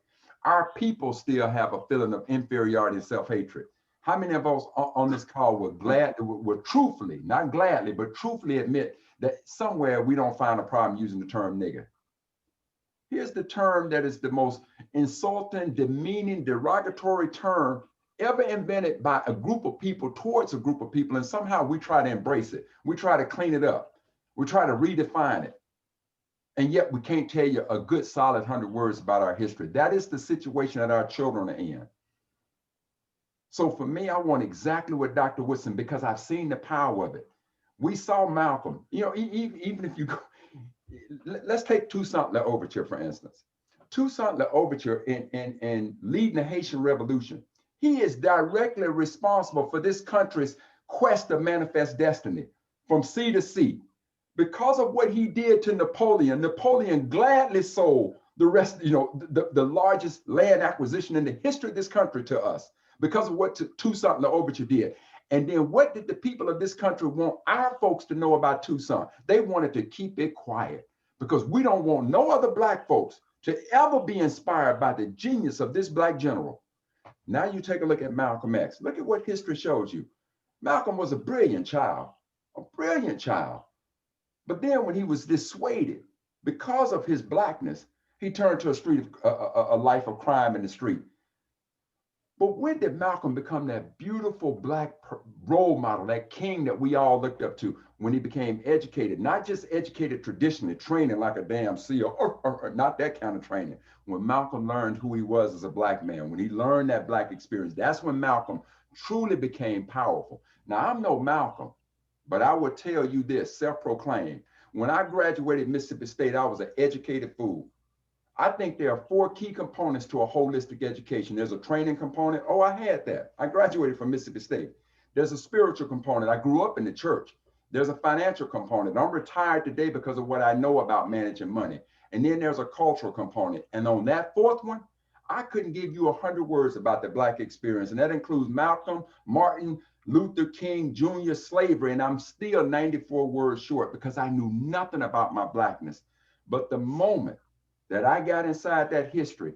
Our people still have a feeling of inferiority and self-hatred. How many of us on this call would truthfully, not gladly, but truthfully admit that somewhere we don't find a problem using the term nigger? Here's the term that is the most insulting, demeaning, derogatory term ever invented by a group of people towards a group of people, and somehow we try to embrace it. We try to clean it up. We try to redefine it. And yet we can't tell you a good solid 100 words about our history. That is the situation that our children are in. So for me, I want exactly what Dr. Woodson, because I've seen the power of it. We saw Malcolm, even if you go, let's take Toussaint L'Ouverture, for instance. Toussaint L'Ouverture in leading the Haitian Revolution, he is directly responsible for this country's quest to manifest destiny from sea to sea. Because of what he did to Napoleon, Napoleon gladly sold the rest, the largest land acquisition in the history of this country to us, because of what Toussaint L'Ouverture did. And then what did the people of this country want our folks to know about Toussaint? They wanted to keep it quiet, because we don't want no other Black folks to ever be inspired by the genius of this Black general. Now you take a look at Malcolm X. Look at what history shows you. Malcolm was a brilliant child. But then when he was dissuaded because of his Blackness, he turned to a life of crime in the street. But when did Malcolm become that beautiful Black role model, that king that we all looked up to? When he became educated, not just educated traditionally, training like a damn SEAL, or not that kind of training. When Malcolm learned who he was as a Black man, when he learned that Black experience, that's when Malcolm truly became powerful. Now, I'm no Malcolm, but I will tell you this, self-proclaimed. When I graduated Mississippi State, I was an educated fool. I think there are 4 key components to a holistic education. There's a training component. Oh, I had that. I graduated from Mississippi State. There's a spiritual component. I grew up in the church. There's a financial component. I'm retired today because of what I know about managing money. And then there's a cultural component. And on that 4th one, I couldn't give you 100 words about the Black experience. And that includes Malcolm, Martin, Luther King Jr., slavery. And I'm still 94 words short because I knew nothing about my Blackness. But the moment that I got inside that history,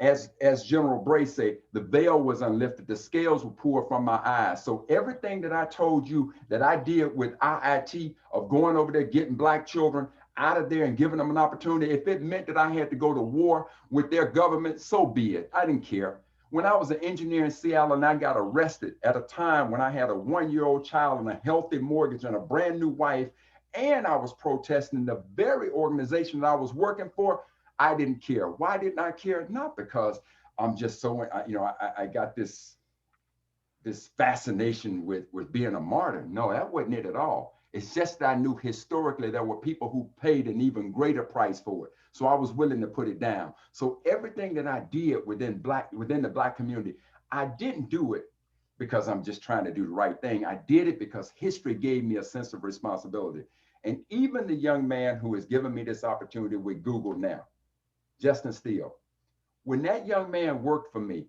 as General Bray said, the veil was unlifted, the scales were pulled from my eyes. So everything that I told you that I did with IIT, of going over there, getting Black children out of there and giving them an opportunity, if it meant that I had to go to war with their government, so be it. I didn't care. When I was an engineer in Seattle and I got arrested at a time when I had a 1-year-old child and a healthy mortgage and a brand new wife, and I was protesting the very organization that I was working for, I didn't care. Why didn't I care? Not because I'm just so, I got this fascination with being a martyr. No, that wasn't it at all. It's just that I knew historically there were people who paid an even greater price for it. So I was willing to put it down. So everything that I did within the Black community, I didn't do it because I'm just trying to do the right thing. I did it because history gave me a sense of responsibility. And even the young man who has given me this opportunity with Google now, Justin Steele, when that young man worked for me,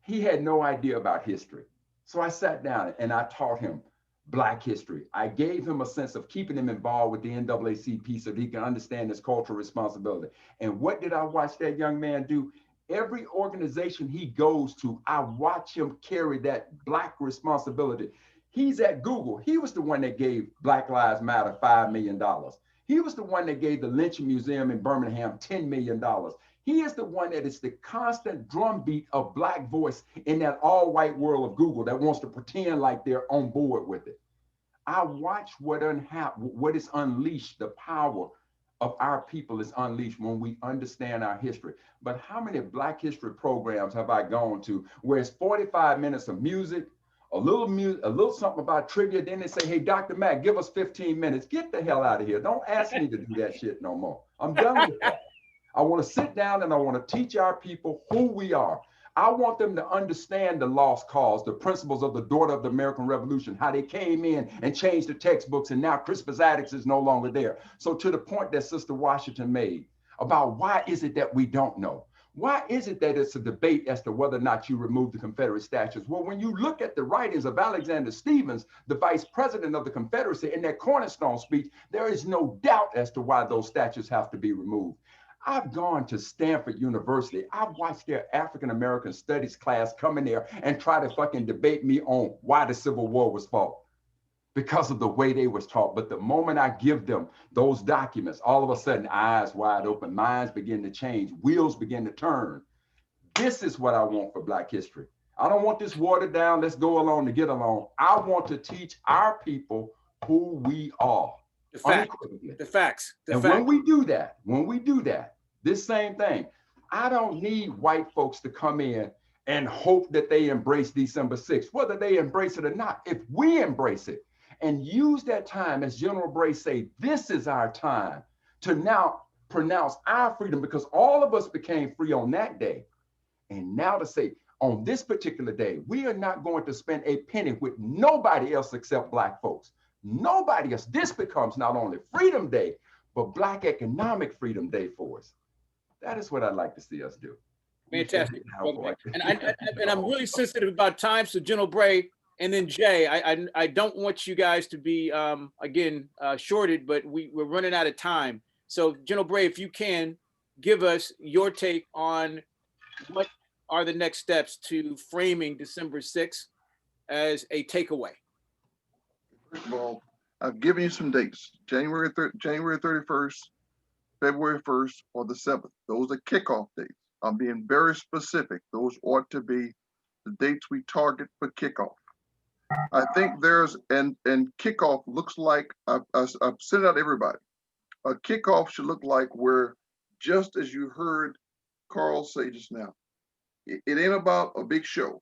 he had no idea about history. So I sat down and I taught him Black history. I gave him a sense of keeping him involved with the NAACP so that he can understand his cultural responsibility. And what did I watch that young man do? Every organization he goes to, I watch him carry that Black responsibility. He's at Google. He was the one that gave Black Lives Matter $5 million. He was the one that gave the Lynching Museum in Birmingham $10 million. He is the one that is the constant drumbeat of Black voice in that all-white world of Google that wants to pretend like they're on board with it. I watch what is unleashed, the power of our people is unleashed when we understand our history. But how many Black history programs have I gone to where it's 45 minutes of music, a little something about trivia, then they say, hey, Dr. Mack, give us 15 minutes. Get the hell out of here. Don't ask me to do that shit no more. I'm done with that. I want to sit down and I want to teach our people who we are. I want them to understand the lost cause, the principles of the daughter of the American Revolution, how they came in and changed the textbooks, and now Crispus Attucks is no longer there. So to the point that Sister Washington made about why is it that we don't know? Why is it that it's a debate as to whether or not you remove the Confederate statues? Well, when you look at the writings of Alexander Stephens, the vice president of the Confederacy, in that cornerstone speech, there is no doubt as to why those statues have to be removed. I've gone to Stanford University. I've watched their African-American studies class come in there and try to fucking debate me on why the Civil War was fought because of the way they was taught. But the moment I give them those documents, all of a sudden, eyes wide open, minds begin to change, wheels begin to turn. This is what I want for Black history. I don't want this watered down, let's go along to get along. I want to teach our people who we are. The facts. When we do that, this same thing, I don't need white folks to come in and hope that they embrace December 6th, whether they embrace it or not. If we embrace it and use that time, as General Bray say, this is our time to now pronounce our freedom, because all of us became free on that day. And now to say, on this particular day, we are not going to spend a penny with nobody else except Black folks. Nobody else. This becomes not only Freedom Day, but Black Economic Freedom Day for us. That is what I'd like to see us do. Fantastic. And I'm really sensitive about time. So General Bray and then Jay, I don't want you guys to be, shorted, but we're running out of time. So General Bray, if you can give us your take on what are the next steps to framing December 6th as a takeaway. First of all, I've given you some dates: January 31st, February 1st, or the 7th. Those are kickoff dates. I'm being very specific. Those ought to be the dates we target for kickoff. I think and kickoff looks like, I've sent it out to everybody. A kickoff should look like where, just as you heard Carl say just now, it ain't about a big show.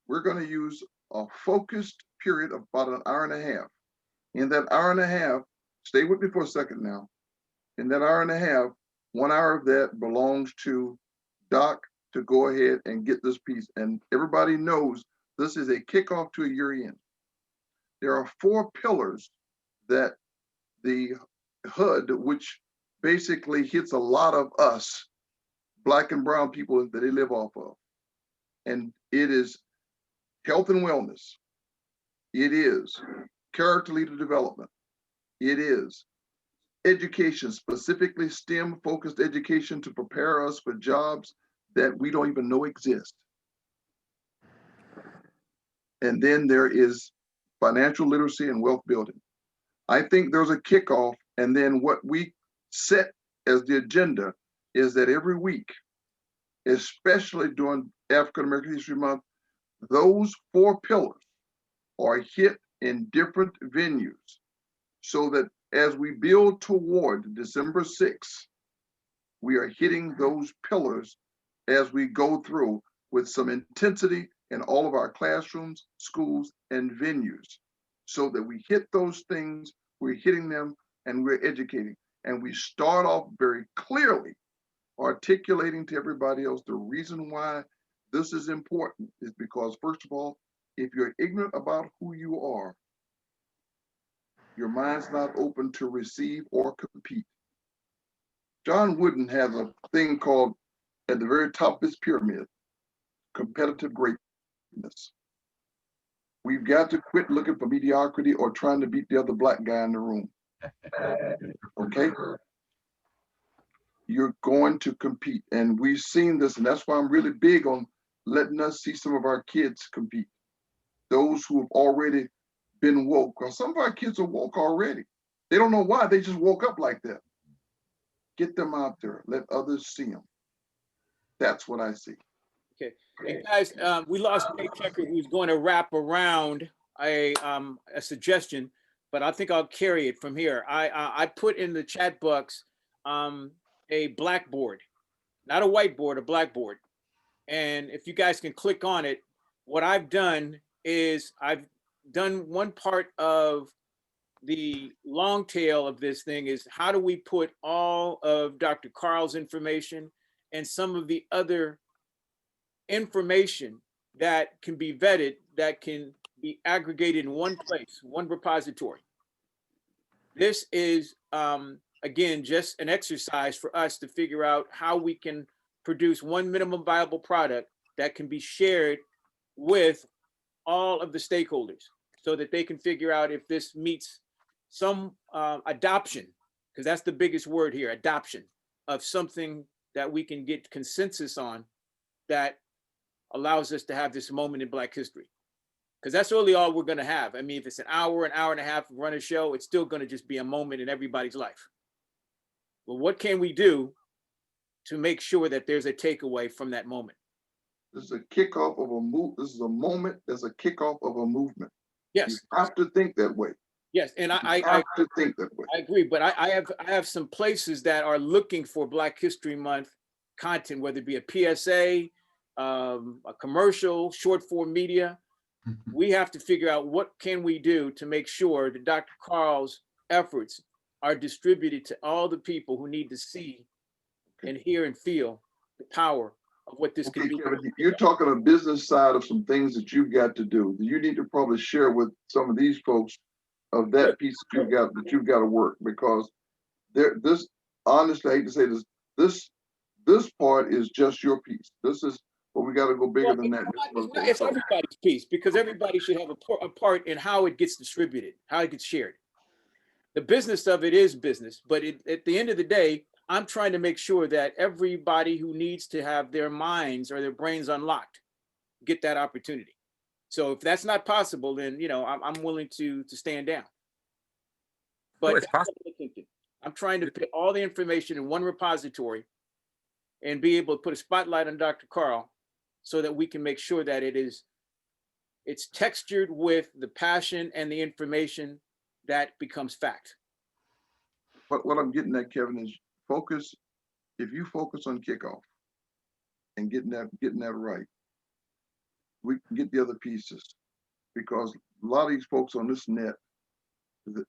We're going to use a focused period of about an hour and a half. In that hour and a half, stay with me for a second now. In that hour and a half, 1 hour of that belongs to Doc to go ahead and get this piece. And everybody knows this is a kickoff to a year end. There are 4 pillars that the HUD, which basically hits a lot of us, Black and brown people, that they live off of. And it is health and wellness. It is character leader development. It is education, specifically STEM-focused education to prepare us for jobs that we don't even know exist. And then there is financial literacy and wealth building. I think there's a kickoff, and then what we set as the agenda is that every week, especially during African American History Month, those 4 pillars are hit in different venues so that as we build toward December 6th, we are hitting those pillars as we go through with some intensity in all of our classrooms, schools, and venues, so that we hit those things, we're hitting them, and we're educating. And we start off very clearly articulating to everybody else the reason why this is important is because, first of all, if you're ignorant about who you are, your mind's not open to receive or compete. John Wooden has a thing called, at the very top of his pyramid, competitive greatness. We've got to quit looking for mediocrity or trying to beat the other black guy in the room. Okay? You're going to compete. And we've seen this, and that's why I'm really big on letting us see some of our kids compete. Those who have already been woke. Because some of our kids are woke already. They don't know why, they just woke up like that. Get them out there, let others see them. That's what I see. Okay, and guys, we lost Jay Tucker, who's going to wrap around a suggestion, but I think I'll carry it from here. I put in the chat box a blackboard, not a whiteboard, a blackboard. And if you guys can click on it, what I've done is I've done one part of the long tail of this thing is how do we put all of Dr. Carl's information and some of the other information that can be vetted, that can be aggregated in one place, one repository. This is, again, just an exercise for us to figure out how we can produce one minimum viable product that can be shared with all of the stakeholders so that they can figure out if this meets some adoption, because that's the biggest word here, adoption of something that we can get consensus on that allows us to have this moment in Black history. Because that's really all we're going to have. I mean, if it's an hour and a half run a show, it's still going to just be a moment in everybody's life. Well, what can we do to make sure that there's a takeaway from that moment? This is a kickoff of a move. This is a moment that's a kickoff of a movement. Yes. You have to think that way. Yes, and I have to think that way. I agree, but I have some places that are looking for Black History Month content, whether it be a PSA, a commercial, short form media. We have to figure out what can we do to make sure that Dr. Carl's efforts are distributed to all the people who need to see and hear and feel the power of what this can do. Kevin, you're talking a business side of some things that you've got to do. You need to probably share with some of these folks of that piece that you've got to work, because this, honestly, I hate to say this, this part is just your piece. This is, but we got to go bigger than that. It's everybody's piece, because everybody should have a part in how it gets distributed, how it gets shared. The business of it is business, but at the end of the day, I'm trying to make sure that everybody who needs to have their minds or their brains unlocked get that opportunity. So if that's not possible, then I'm willing to stand down. But it's possible. I'm trying to put all the information in one repository and be able to put a spotlight on Dr. Carl so that we can make sure that it's textured with the passion and the information that becomes fact. But what I'm getting at, Kevin, is focus. If you focus on kickoff and getting that right, we can get the other pieces, because a lot of these folks on this net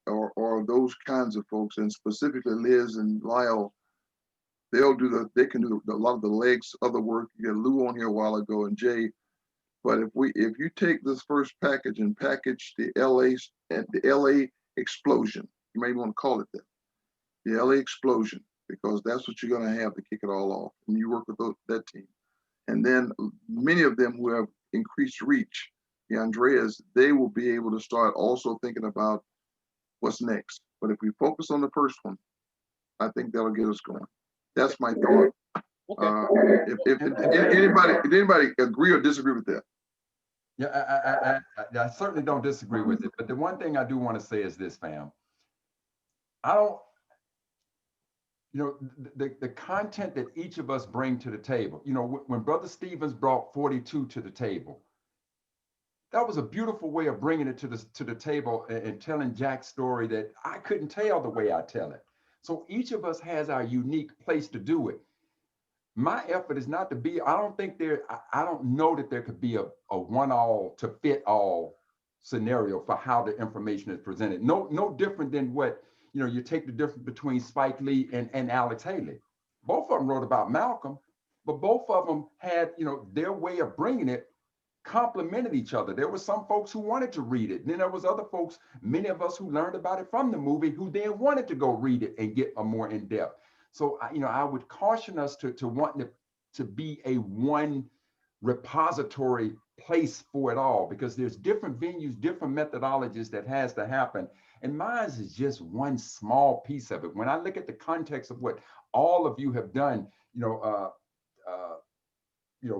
are those kinds of folks, and specifically Liz and Lyle, they can do a lot of the legs, other work. You had Lou on here a while ago and Jay. But if you take this first package and package the LA explosion, you may want to call it that, the LA explosion, because that's what you're going to have to kick it all off. And you work with that team. And then many of them who have increased reach, the Andreas, they will be able to start also thinking about what's next. But if we focus on the first one, I think that'll get us going. That's my thought. Okay. If anybody agree or disagree with that? Yeah, I certainly don't disagree with it. But the one thing I do want to say is this, fam. The content that each of us bring to the table, when Brother Stevens brought 42 to the table, that was a beautiful way of bringing it to the table and telling Jack's story that I couldn't tell the way I tell it. So each of us has our unique place to do it. My effort is not to be, I don't know that there could be a one-all to fit all scenario for how the information is presented. No different than what, you take the difference between Spike Lee and Alex Haley. Both of them wrote about Malcolm, but both of them had, their way of bringing it complemented each other. There were some folks who wanted to read it. Then there was other folks, many of us who learned about it from the movie, who then wanted to go read it and get a more in-depth. So, I would caution us to want to be a one repository place for it all, because there's different venues, different methodologies that has to happen. And mine is just one small piece of it. When I look at the context of what all of you have done,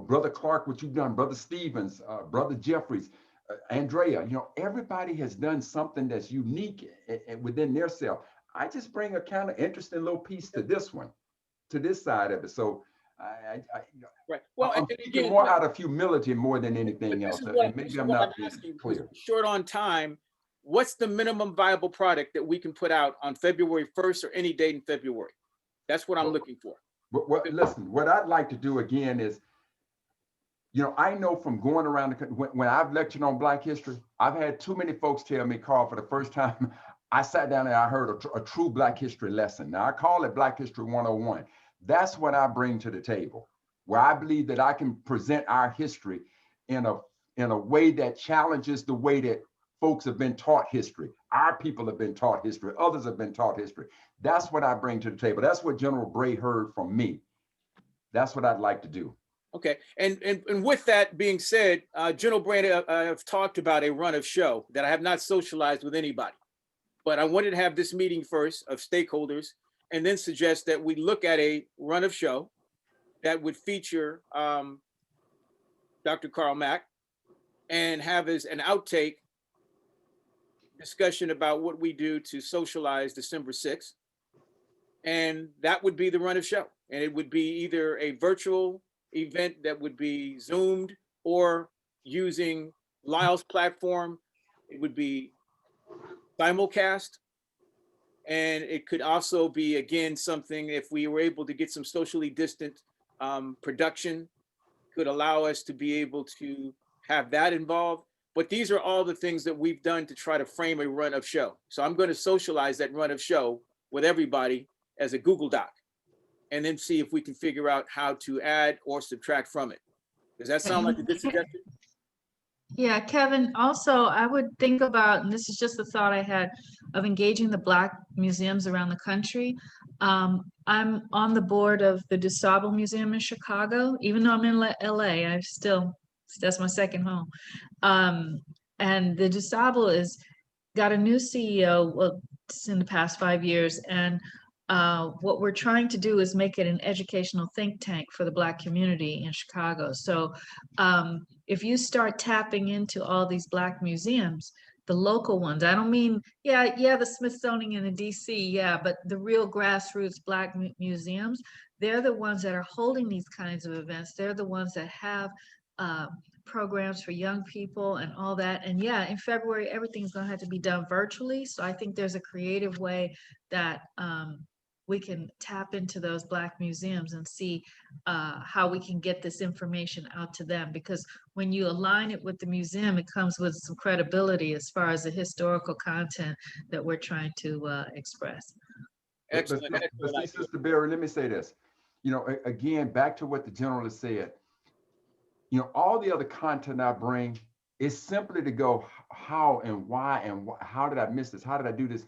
Brother Clark, what you've done, Brother Stevens, Brother Jeffries, Andrea, everybody has done something that's unique within their self. I just bring a kind of interesting little piece to this one, to this side of it. So right. Well, I'm speaking more out of humility more than anything else. And maybe I'm not clear. Short on time, what's the minimum viable product that we can put out on February 1st or any date in February? That's what I'm looking for. Listen, what I'd like to do again is, I know from going around the country, when I've lectured on Black history, I've had too many folks tell me, Carl, for the first time, I sat down and I heard a true Black history lesson. Now I call it Black History 101. That's what I bring to the table, where I believe that I can present our history in a way that challenges the way that folks have been taught history. Our people have been taught history. Others have been taught history. That's what I bring to the table. That's what General Bray heard from me. That's what I'd like to do. Okay, and with that being said, General Bray, I've talked about a run of show that I have not socialized with anybody, but I wanted to have this meeting first of stakeholders and then suggest that we look at a run of show that would feature Dr. Carl Mack and have as an outtake discussion about what we do to socialize December 6th. And that would be the run of show. And it would be either a virtual event that would be Zoomed or using Lyle's platform. It would be simulcast. And it could also be, again, something, if we were able to get some socially distant production, could allow us to be able to have that involved. But these are all the things that we've done to try to frame a run of show. So I'm going to socialize that run of show with everybody as a Google Doc, and then see if we can figure out how to add or subtract from it. Does that sound like a good suggestion? Yeah, Kevin, also, I would think about, and this is just a thought I had, of engaging the Black museums around the country. I'm on the board of the DuSable Museum in Chicago. Even though I'm in LA, that's my second home. And the DuSable got a new CEO, well, in the past 5 years. And what we're trying to do is make it an educational think tank for the Black community in Chicago. So if you start tapping into all these Black museums, the local ones, I don't mean, the Smithsonian in DC, but the real grassroots Black museums, they're the ones that are holding these kinds of events. They're the ones that have programs for young people and all that. And in February, everything's gonna have to be done virtually. So I think there's a creative way that we can tap into those Black museums and see how we can get this information out to them. Because when you align it with the museum, it comes with some credibility as far as the historical content that we're trying to express. Excellent. But see, Sister Barry, let me say this. Again, back to what the general has said. All the other content I bring is simply to go how and why and how did I miss this? How did I do this?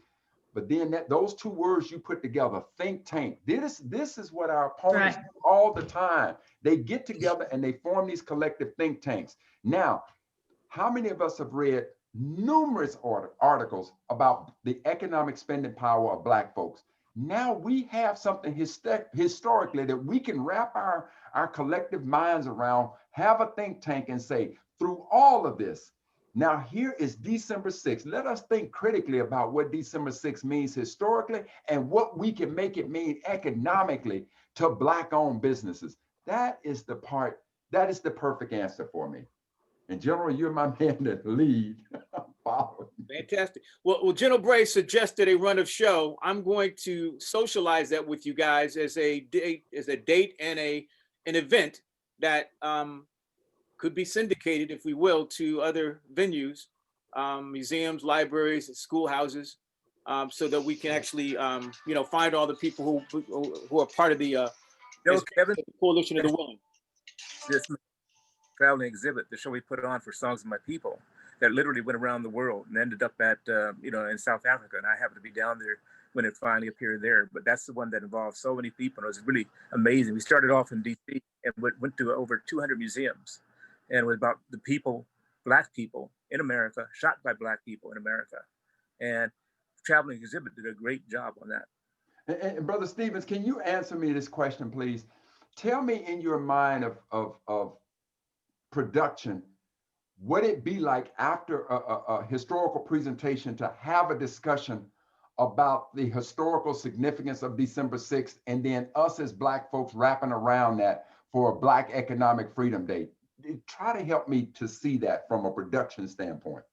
But then those two words you put together, think tank, this is what our opponents do all the time. They get together and they form these collective think tanks. Now, how many of us have read numerous articles about the economic spending power of Black folks? Now we have something historically that we can wrap our collective minds around, have a think tank and say, through all of this, now here is December 6th. Let us think critically about what December 6th means historically and what we can make it mean economically to Black-owned businesses. That is the perfect answer for me. And General, you're my man to lead. I'm following. Fantastic. Well, General Bray suggested a run of show. I'm going to socialize that with you guys as a date and an event that could be syndicated, if we will, to other venues, museums, libraries, schoolhouses, so that we can actually, find all the people who are part of the Kevin, Coalition of the Willing. this traveling exhibit, the show we put on for Songs of My People, that literally went around the world and ended up at, in South Africa. And I happened to be down there when it finally appeared there. But that's the one that involved so many people. And it was really amazing. We started off in DC and went to over 200 museums. And it was about the people, Black people in America, shot by Black people in America. And Traveling Exhibit did a great job on that. And Brother Stevens, can you answer me this question, please? Tell me in your mind of production, would it be like after a historical presentation to have a discussion about the historical significance of December 6th, and then us as Black folks wrapping around that for a Black Economic Freedom Day? Try to help me to see that from a production standpoint.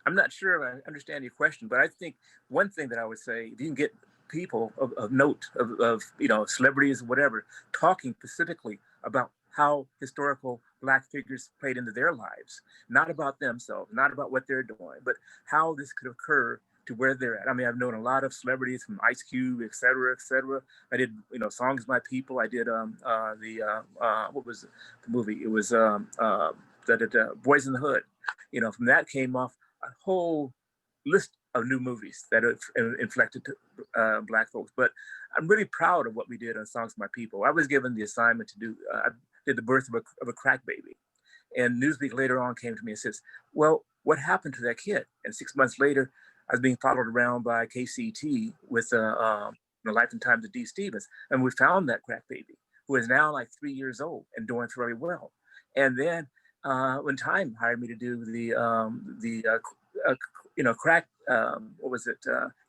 I'm not sure if I understand your question, but I think one thing that I would say, if you can get people of note, of celebrities or whatever, talking specifically about how historical Black figures played into their lives, not about themselves, not about what they're doing, but how this could occur to where they're at. I mean, I've known a lot of celebrities from Ice Cube, et cetera, et cetera. I did, Songs of My People. I did what was the movie? It was Boys in the Hood. From that came off a whole list of new movies that inflected Black folks. But I'm really proud of what we did on Songs of My People. I was given the assignment to do, I did the birth of a crack baby. And Newsweek later on came to me and says, well, what happened to that kid? And 6 months later, I was being followed around by KCT with The Life and Times of Dee Stevens. And we found that crack baby, who is now like 3 years old and doing very well. And then when Time hired me to do crack,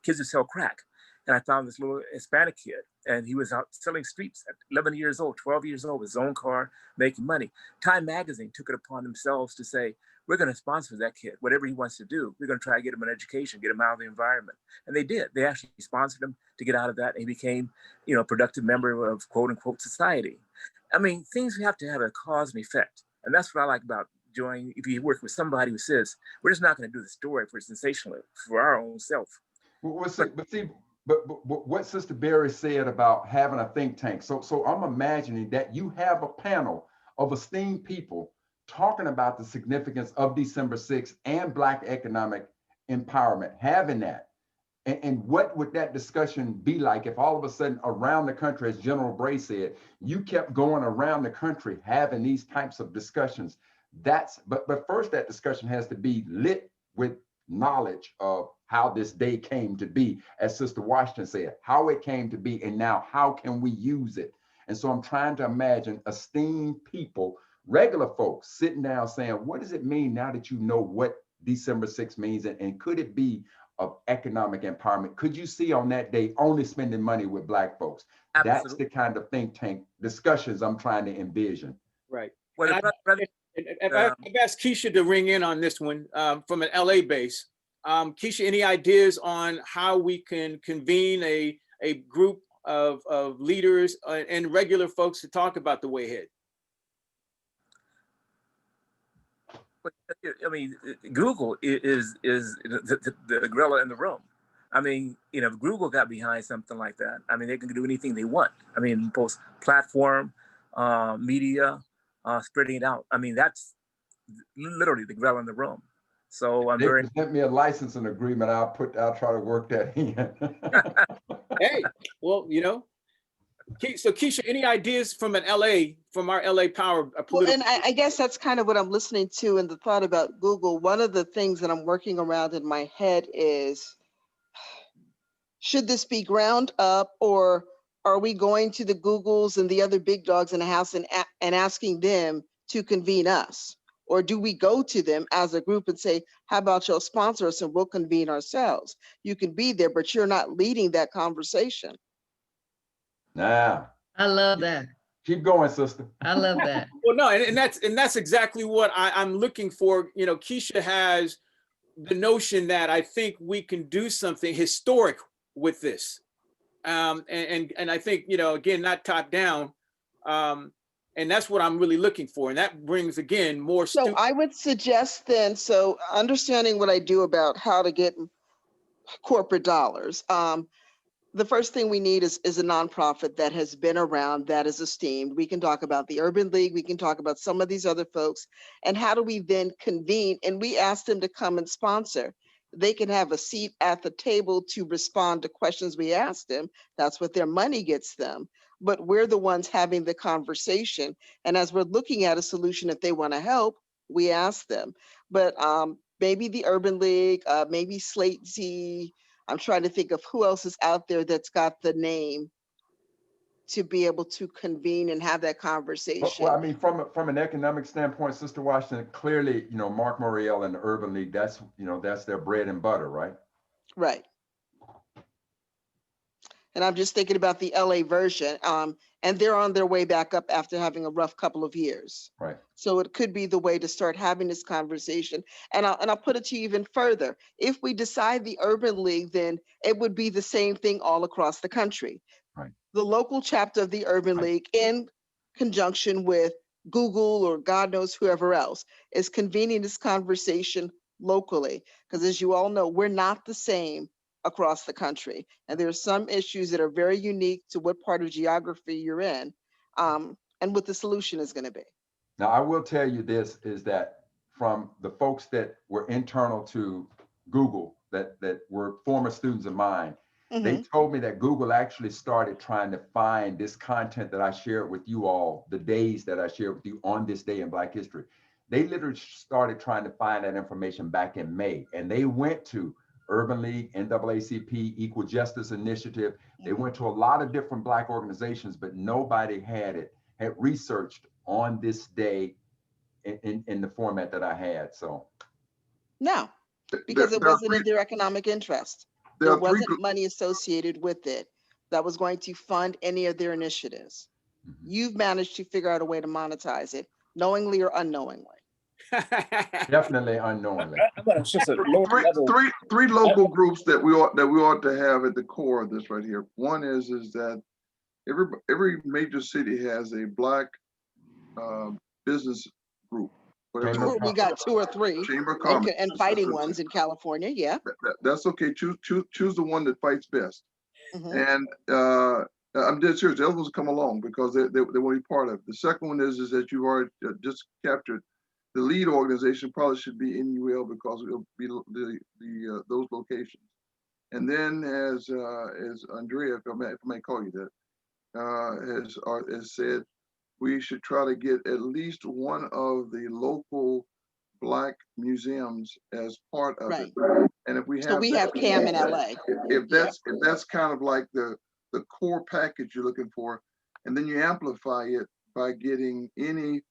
Kids Who Sell Crack. And I found this little Hispanic kid, and he was out selling streets at 11 years old, 12 years old, with his own car, making money. Time Magazine took it upon themselves to say, we're going to sponsor that kid, whatever he wants to do. We're going to try to get him an education, get him out of the environment. And they did. They actually sponsored him to get out of that. And he became, a productive member of quote unquote society. I mean, things have to have a cause and effect. And that's what I like about joining. If you work with somebody who says, we're just not going to do the story for sensationalism, for our own self. But what Sister Berry said about having a think tank. So I'm imagining that you have a panel of esteemed people talking about the significance of December 6th and Black economic empowerment, having that. And what would that discussion be like if all of a sudden around the country, as General Bray said, you kept going around the country having these types of discussions? But first that discussion has to be lit with knowledge of how this day came to be, as Sister Washington said, how it came to be, and now how can we use it? And so I'm trying to imagine esteemed people, regular folks, sitting down saying, what does it mean now that you know what December 6th means, and could it be of economic empowerment? Could you see on that day only spending money with Black folks? Absolutely. That's the kind of think tank discussions I'm trying to envision. Right. Well, I've asked Keisha to ring in on this one from an LA base. Keisha, any ideas on how we can convene a group of leaders and regular folks to talk about the way ahead? I mean, Google is the gorilla in the room. I mean, if Google got behind something like that, I mean, they can do anything they want. I mean, post platform, media, spreading it out. I mean, that's literally the gorilla in the room. So they present me a licensing agreement. I'll try to work that in. Hey, well, so Keisha, any ideas from our LA Power? Well, and I guess that's kind of what I'm listening to, and the thought about Google. One of the things that I'm working around in my head is, should this be ground up, or are we going to the Googles and the other big dogs in the house and asking them to convene us? Or do we go to them as a group and say, how about you'll sponsor us and we'll convene ourselves? You can be there, but you're not leading that conversation. Nah. I love that. Keep going, sister. I love that. Well, no, and that's exactly what I'm looking for. You know, Keisha has the notion that I think we can do something historic with this. And I think, you know, again, not top down. And that's what I'm really looking for. And that brings, again, more So students. I would suggest then, so understanding what I do about how to get corporate dollars. The first thing we need is a nonprofit that has been around, that is esteemed. We can talk about the Urban League. We can talk about some of these other folks. And how do we then convene? And we ask them to come and sponsor. They can have a seat at the table to respond to questions we ask them. That's what their money gets them. But we're the ones having the conversation. And as we're looking at a solution, if they want to help, we ask them. But maybe the Urban League, maybe Slate Z. I'm trying to think of who else is out there that's got the name to be able to convene and have that conversation. Well, I mean, from an economic standpoint, Sister Washington, clearly, you know, Mark Morial and the Urban League, that's, you know, that's their bread and butter, right? Right. And I'm just thinking about the LA version, and they're on their way back up after having a rough couple of years. Right. So it could be the way to start having this conversation. And I'll put it to you even further. If we decide the Urban League, then it would be the same thing all across the country. Right. The local chapter of the Urban League, in conjunction with Google or God knows whoever else, is convening this conversation locally. Because as you all know, we're not the same across the country. And there are some issues that are very unique to what part of geography you're in, and what the solution is going to be. Now, I will tell you this, is that from the folks that were internal to Google, that were former students of mine, they told me that Google actually started trying to find this content that I shared with you all, the days that I shared with you on this day in Black history. They literally started trying to find that information back in May, and they went to Urban League, NAACP, Equal Justice Initiative. They went to a lot of different Black organizations, but nobody had researched on this day in the format that I had. So no, because it wasn't in their economic interest. There wasn't money associated with it that was going to fund any of their initiatives. You've managed to figure out a way to monetize it, knowingly or unknowingly. Definitely unknowingly. Three local groups that we ought to have at the core of this right here. One is that every major city has a Black business group. We got 2 or 3 Chamber of Commerce and fighting ones in California. Yeah, that's okay. Choose the one that fights best. And I'm dead serious. The other ones come along because they want to be part of it. The second one is that you've already just captured. The lead organization probably should be NUL because it'll be those locations. And then as Andrea, if I may call you that, has said, we should try to get at least one of the local Black museums as part of it. And if we have, so we have CAM in LA. If that's kind of like the core package you're looking for, and then you amplify it by getting any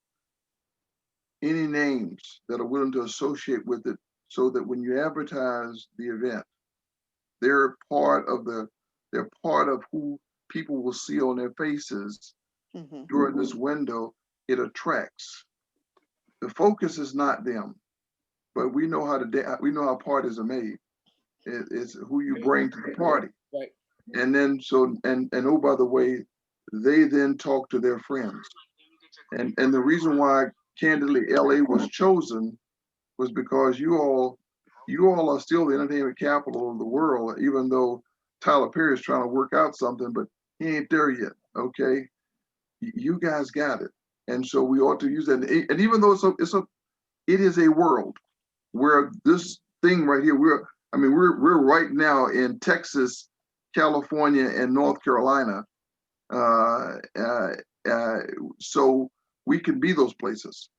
names that are willing to associate with it, so that when you advertise the event, they're part of who people will see on their faces during this window. It attracts. The focus is not them, but we know how parties are made. It's who you bring to the party. Right. And then and oh, by the way, they then talk to their friends. And the reason why candidly LA was chosen was because you all are still the entertainment capital of the world, even though Tyler Perry is trying to work out something, but he ain't there yet. Okay, you guys got it, and so we ought to use that. And even though it is a world where this thing right here, we're right now in Texas, California, and North Carolina, so we can be those places.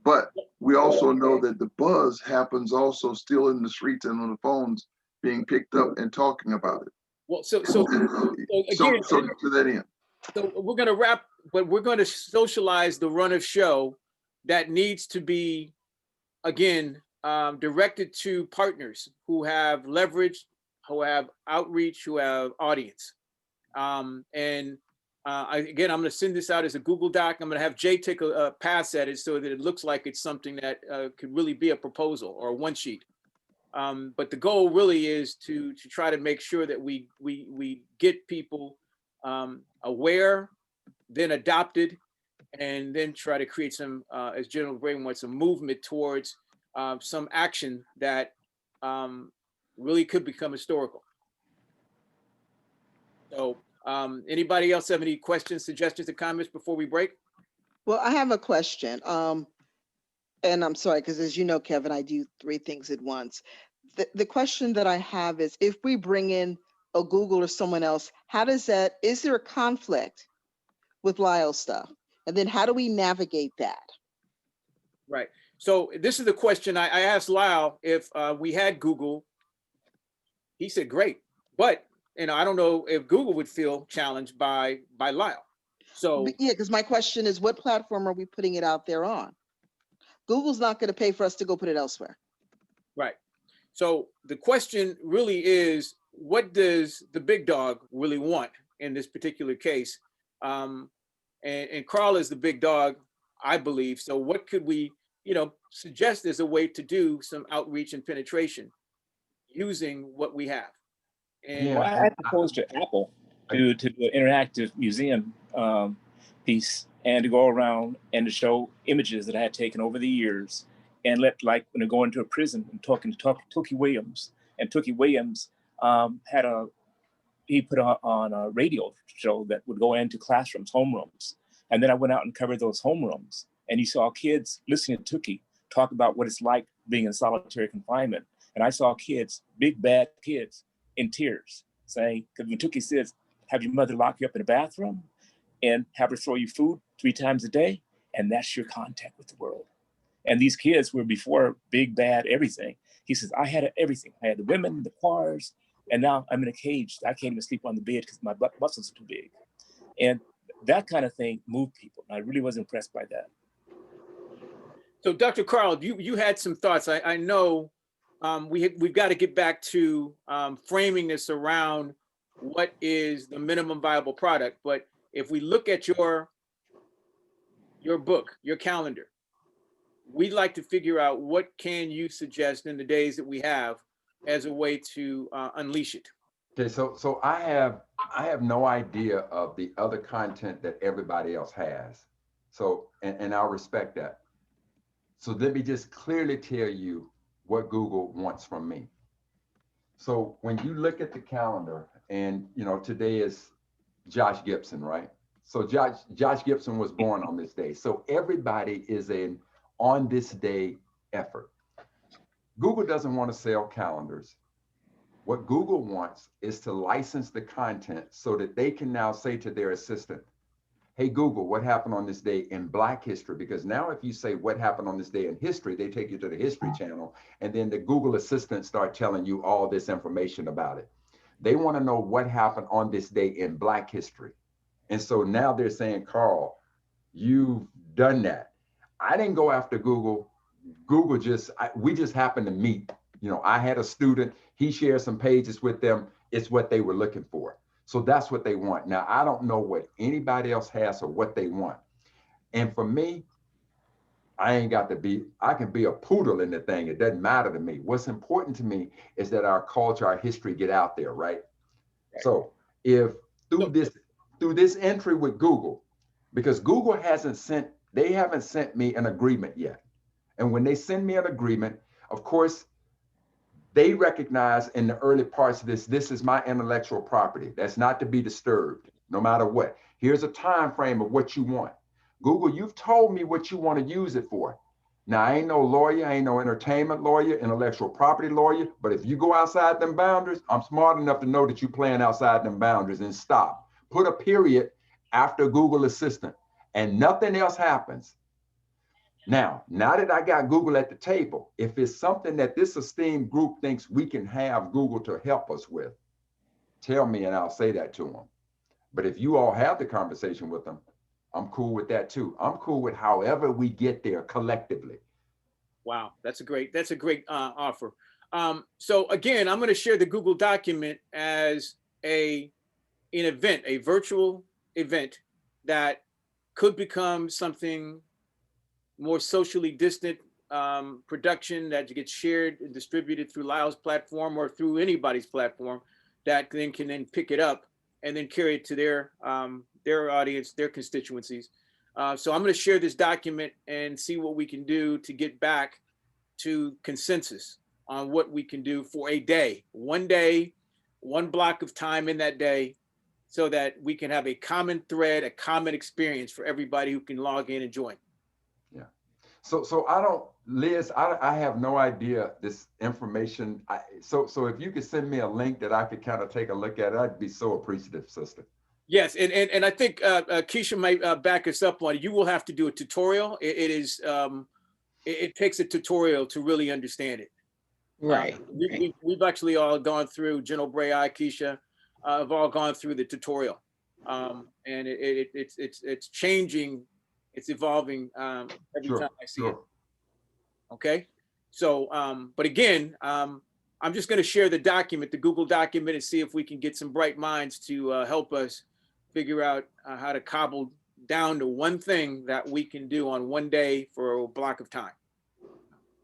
But we also know that the buzz happens also still in the streets and on the phones being picked up and talking about it. Well, so So again, to that end. so we're going to wrap, but we're going to socialize the run of show that needs to be, again, directed to partners who have leverage, who have outreach, who have audience. And Again, I'm going to send this out as a Google Doc. I'm going to have Jay take a pass at it so that it looks like it's something that could really be a proposal or a one sheet. But the goal really is to try to make sure that we get people aware, then adopted, and then try to create some, as General Braden wants, some movement towards some action that really could become historical. So anybody else have any questions, suggestions, or comments before we break? Well, I have a question. And I'm sorry, because as you know, Kevin, I do 3 things at once. The question that I have is, if we bring in a Google or someone else, how does that, is there a conflict with Lyle stuff? And then how do we navigate that? Right. So this is the question I asked Lyle if we had Google. He said, great. But, you know, I don't know if Google would feel challenged by Lyle. So Yeah, because my question is, what platform are we putting it out there on? Google's not going to pay for us to go put it elsewhere. right. So the question really is, what does the big dog really want in this particular case? And Carl is the big dog, I believe. So what could we, you know, suggest as a way to do some outreach and penetration using what we have? And Well, I proposed to Apple to do an interactive museum piece and to go around and to show images that I had taken over the years and let, like, when I go into a prison and talking to Tookie Williams, and Tookie Williams he put on a radio show that would go into classrooms, homerooms. And then I went out and covered those homerooms, and you saw kids listening to Tookie talk about what it's like being in solitary confinement. And I saw kids, big bad kids, in tears, saying, because when Tookie says, have your mother lock you up in a bathroom and have her throw you food 3 times a day, and that's your contact with the world. And these kids were before big bad everything. He says, I had everything. I had the women, the cars, and now I'm in a cage. I can't even sleep on the bed because my muscles are too big. And that kind of thing moved people. I really was impressed by that. so, Dr. Carl, you had some thoughts. I know we've got to get back to framing this around what is the minimum viable product. But if we look at your book, your calendar, we'd like to figure out what can you suggest in the days that we have as a way to unleash it. Okay, so I have no idea of the other content that everybody else has. So, and I'll respect that. So let me just clearly tell you what Google wants from me. So when you look at the calendar, and you know, today is Josh Gibson, right? So Josh Gibson was born on this day. So everybody is an on this day effort. Google doesn't want to sell calendars. What Google wants is to license the content so that they can now say to their assistant, hey, Google, what happened on this day in Black history? Because now if you say what happened on this day in history, they take you to the History Channel, and then the Google Assistant start telling you all this information about it. They want to know what happened on this day in Black history. And so now they're saying, Carl, you've done that. I didn't go after Google. Google we just happened to meet. You know, I had a student, he shared some pages with them. It's what they were looking for. So that's what they want. Now, I don't know what anybody else has or what they want. And for me, I can be a poodle in the thing. It doesn't matter to me. What's important to me is that our culture, our history get out there, right? So if through this entry with Google, because Google they haven't sent me an agreement yet. And when they send me an agreement, of course, they recognize in the early parts of this is my intellectual property. That's not to be disturbed, no matter what. Here's a time frame of what you want. Google, you've told me what you want to use it for. Now, I ain't no lawyer, I ain't no entertainment lawyer, intellectual property lawyer, but if you go outside them boundaries, I'm smart enough to know that you're playing outside them boundaries, and stop. Put a period after Google Assistant, and nothing else happens. Now that I got Google at the table, if it's something that this esteemed group thinks we can have Google to help us with, tell me and I'll say that to them. But if you all have the conversation with them, I'm cool with that too. I'm cool with however we get there collectively. Wow, that's a great offer. So again, I'm going to share the Google document as an event, a virtual event that could become something more socially distant production that gets shared and distributed through Lyle's platform or through anybody's platform that then can then pick it up and then carry it to their audience, their constituencies. So I'm going to share this document and see what we can do to get back to consensus on what we can do for a day, one block of time in that day, so that we can have a common thread, a common experience for everybody who can log in and join. Yeah. So I don't, Liz, I have no idea this information. So if you could send me a link that I could kind of take a look at it, I'd be so appreciative, sister. Yes, and I think Keisha might back us up on it. You will have to do a tutorial. It takes a tutorial to really understand it. Right. We've actually all gone through, Jen Bray, Keisha, have all gone through the tutorial, and it's changing, it's evolving every time I see it. Okay, so but again, I'm just going to share the document, the Google document, and see if we can get some bright minds to help us figure out how to cobble down to one thing that we can do on one day for a block of time.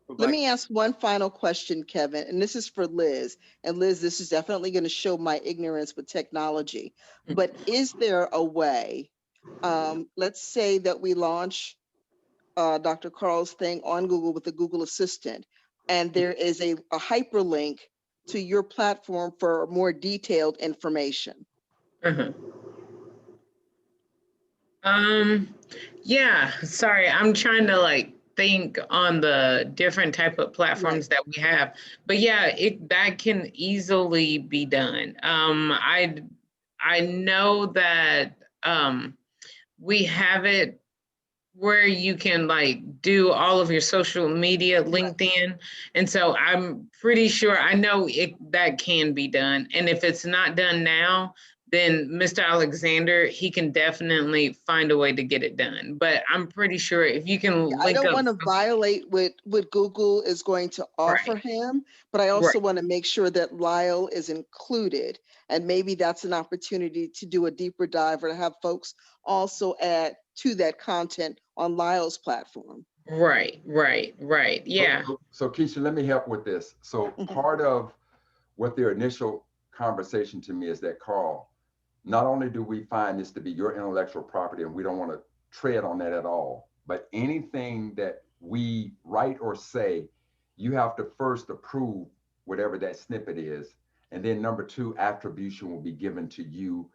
Let me ask one final question, Kevin, and this is for Liz. And Liz, this is definitely going to show my ignorance with technology. But is there a way, let's say that we launch Dr. Carl's thing on Google with the Google Assistant, and there is a hyperlink to your platform for more detailed information? Yeah, sorry, I'm trying to think on the different type of platforms that we have, but yeah, that can easily be done. I know that we have it where you can do all of your social media LinkedIn, and so I'm pretty sure, I know that can be done, and if it's not done now, then Mr. Alexander, he can definitely find a way to get it done. But I'm pretty sure if you can link up. I don't want to violate what Google is going to offer him, but I also want to make sure that Lyle is included. And maybe that's an opportunity to do a deeper dive or to have folks also add to that content on Lyle's platform. Right. Yeah. So Keisha, let me help with this. So part of what their initial conversation to me is that, Carl, not only do we find this to be your intellectual property and we don't want to tread on that at all, but anything that we write or say, you have to first approve whatever that snippet is. And then number two, attribution will be given to you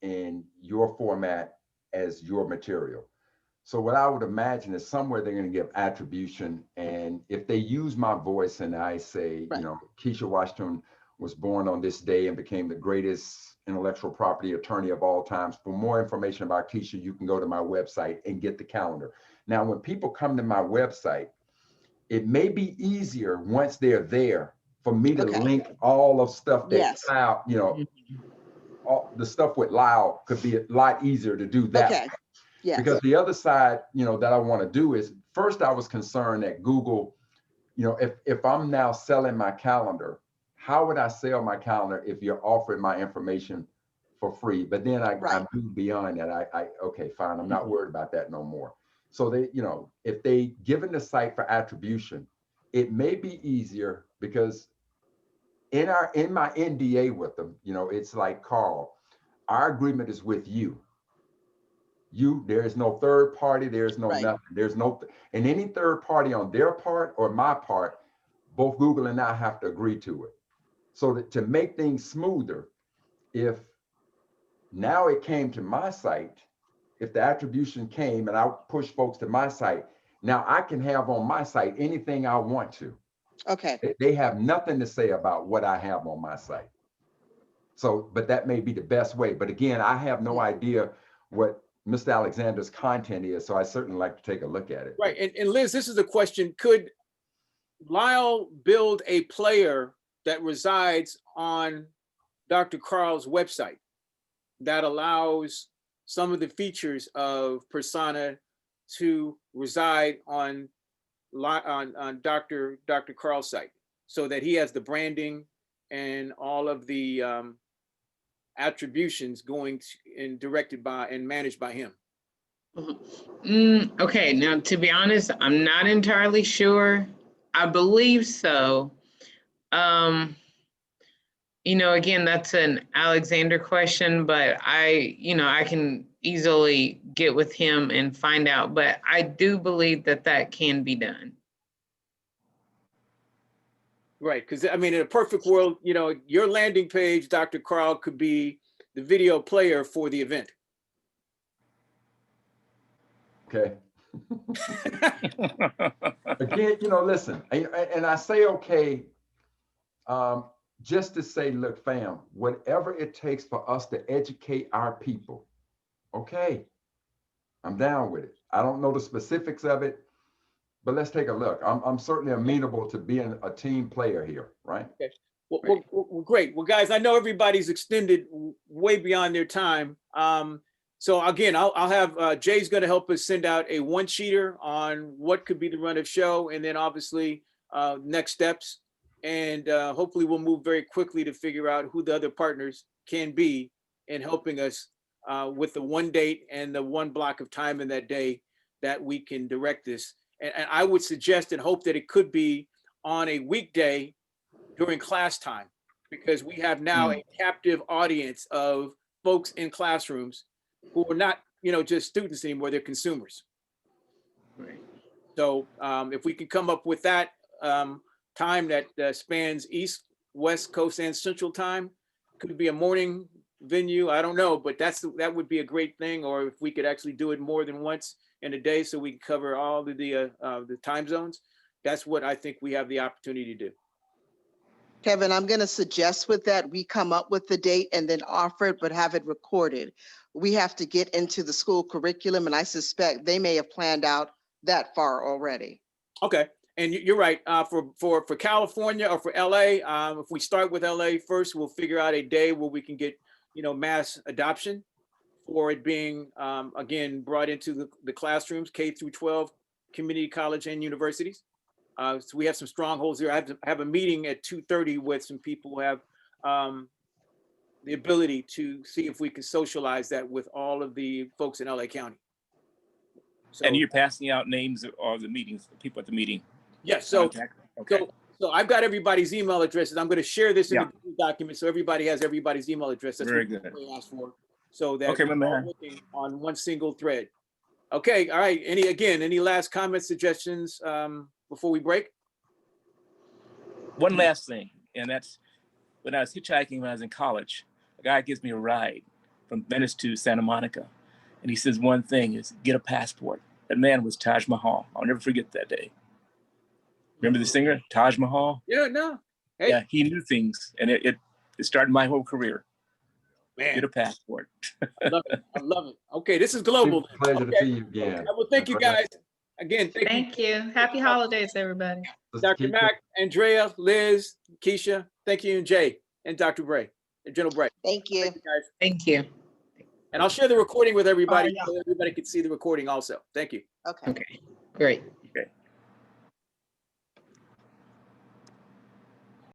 in your format as your material. So what I would imagine is somewhere they're going to give attribution. And if they use my voice and I say, Keisha Washington was born on this day and became the greatest intellectual property attorney of all times. For more information about Keisha, you can go to my website and get the calendar. Now, when people come to my website, it may be easier once they're there for me to link all of stuff that Lyle, all the stuff with Lyle could be a lot easier to do that. Because the other side, that I want to do is, first I was concerned that Google, if I'm now selling my calendar, how would I sell my calendar if you're offering my information for free? But then I move beyond that. Okay, fine. I'm not worried about that no more. So they, if they given the site for attribution, it may be easier because in my NDA with them, it's like, Carl, our agreement is with you. There is no third party. There's no nothing. There's no, and any third party on their part or my part, both Google and I have to agree to it. So that to make things smoother, if now it came to my site, if the attribution came and I push folks to my site, now I can have on my site anything I want to. Okay. They have nothing to say about what I have on my site. So, but that may be the best way. But again, I have no idea what Mr. Alexander's content is, so I certainly like to take a look at it. Right, and Liz, this is a question. Could Lyle build a player that resides on Dr. Carl's website that allows some of the features of Persona to reside on Dr. Carl's site, so that he has the branding and all of the attributions going and directed by and managed by him? Okay, now to be honest, I'm not entirely sure. I believe so. Again, that's an Alexander question, but I can easily get with him and find out, but I do believe that can be done. Right, because I mean, in a perfect world, your landing page, Dr. Carl, could be the video player for the event. Okay. Again, listen, and I say, okay, just to say, look, fam, whatever it takes for us to educate our people, okay, I'm down with it. I don't know the specifics of it, but let's take a look. I'm certainly amenable to being a team player here, right? Okay. Well, great. Well, guys, I know everybody's extended way beyond their time. So again, I'll have Jay's going to help us send out a one-sheeter on what could be the run of show, and then obviously next steps. And hopefully we'll move very quickly to figure out who the other partners can be in helping us with the one date and the one block of time in that day that we can direct this. And I would suggest and hope that it could be on a weekday during class time, because we have now a captive audience of folks in classrooms who are not, just students anymore, they're consumers. Right. So if we can come up with that time that spans East, West Coast, and Central time, could be a morning venue, I don't know, but that would be a great thing. Or if we could actually do it more than once in a day, so we can cover all the time zones, that's what I think we have the opportunity to do. Kevin, I'm going to suggest with that, we come up with the date and then offer it, but have it recorded. We have to get into the school curriculum, and I suspect they may have planned out that far already. Okay. And you're right. For California or for LA, if we start with LA first, we'll figure out a day where we can get, mass adoption for it being, again, brought into the classrooms, K through 12, community college and universities. So we have some strongholds there. I have a meeting at 2:30 with some people who have the ability to see if we can socialize that with all of the folks in LA County. So, And you're passing out names of all the meetings, the people at the meeting. yes. So, Okay. so I've got everybody's email addresses. I'm going to share this in the document so everybody has everybody's email address. That's Very what good. we asked for, so that Okay, my we're all man. working on one single thread. Okay. All right. Any last comments, suggestions before we break? One last thing, and that's when I was hitchhiking when I was in college, a guy gives me a ride from Venice to Santa Monica. And he says one thing is, get a passport. That man was Taj Mahal. I'll never forget that day. Remember the singer, Taj Mahal? Yeah, no. Hey. Yeah, he knew things, and it started my whole career. Man, Get a passport. I love it. I love it. Okay, this is global. Pleasure to Okay. see you again. Well, thank you guys. Again, thank you. Thank you. Happy holidays, everybody. Dr. Mack, Andrea, Liz, Keisha, thank you, and Jay, and Dr. Bray, and General Bray. Thank you. Thank you, guys. Thank you. And I'll share the recording with everybody Yeah. so everybody can see the recording also. Thank you. Okay. Okay, great.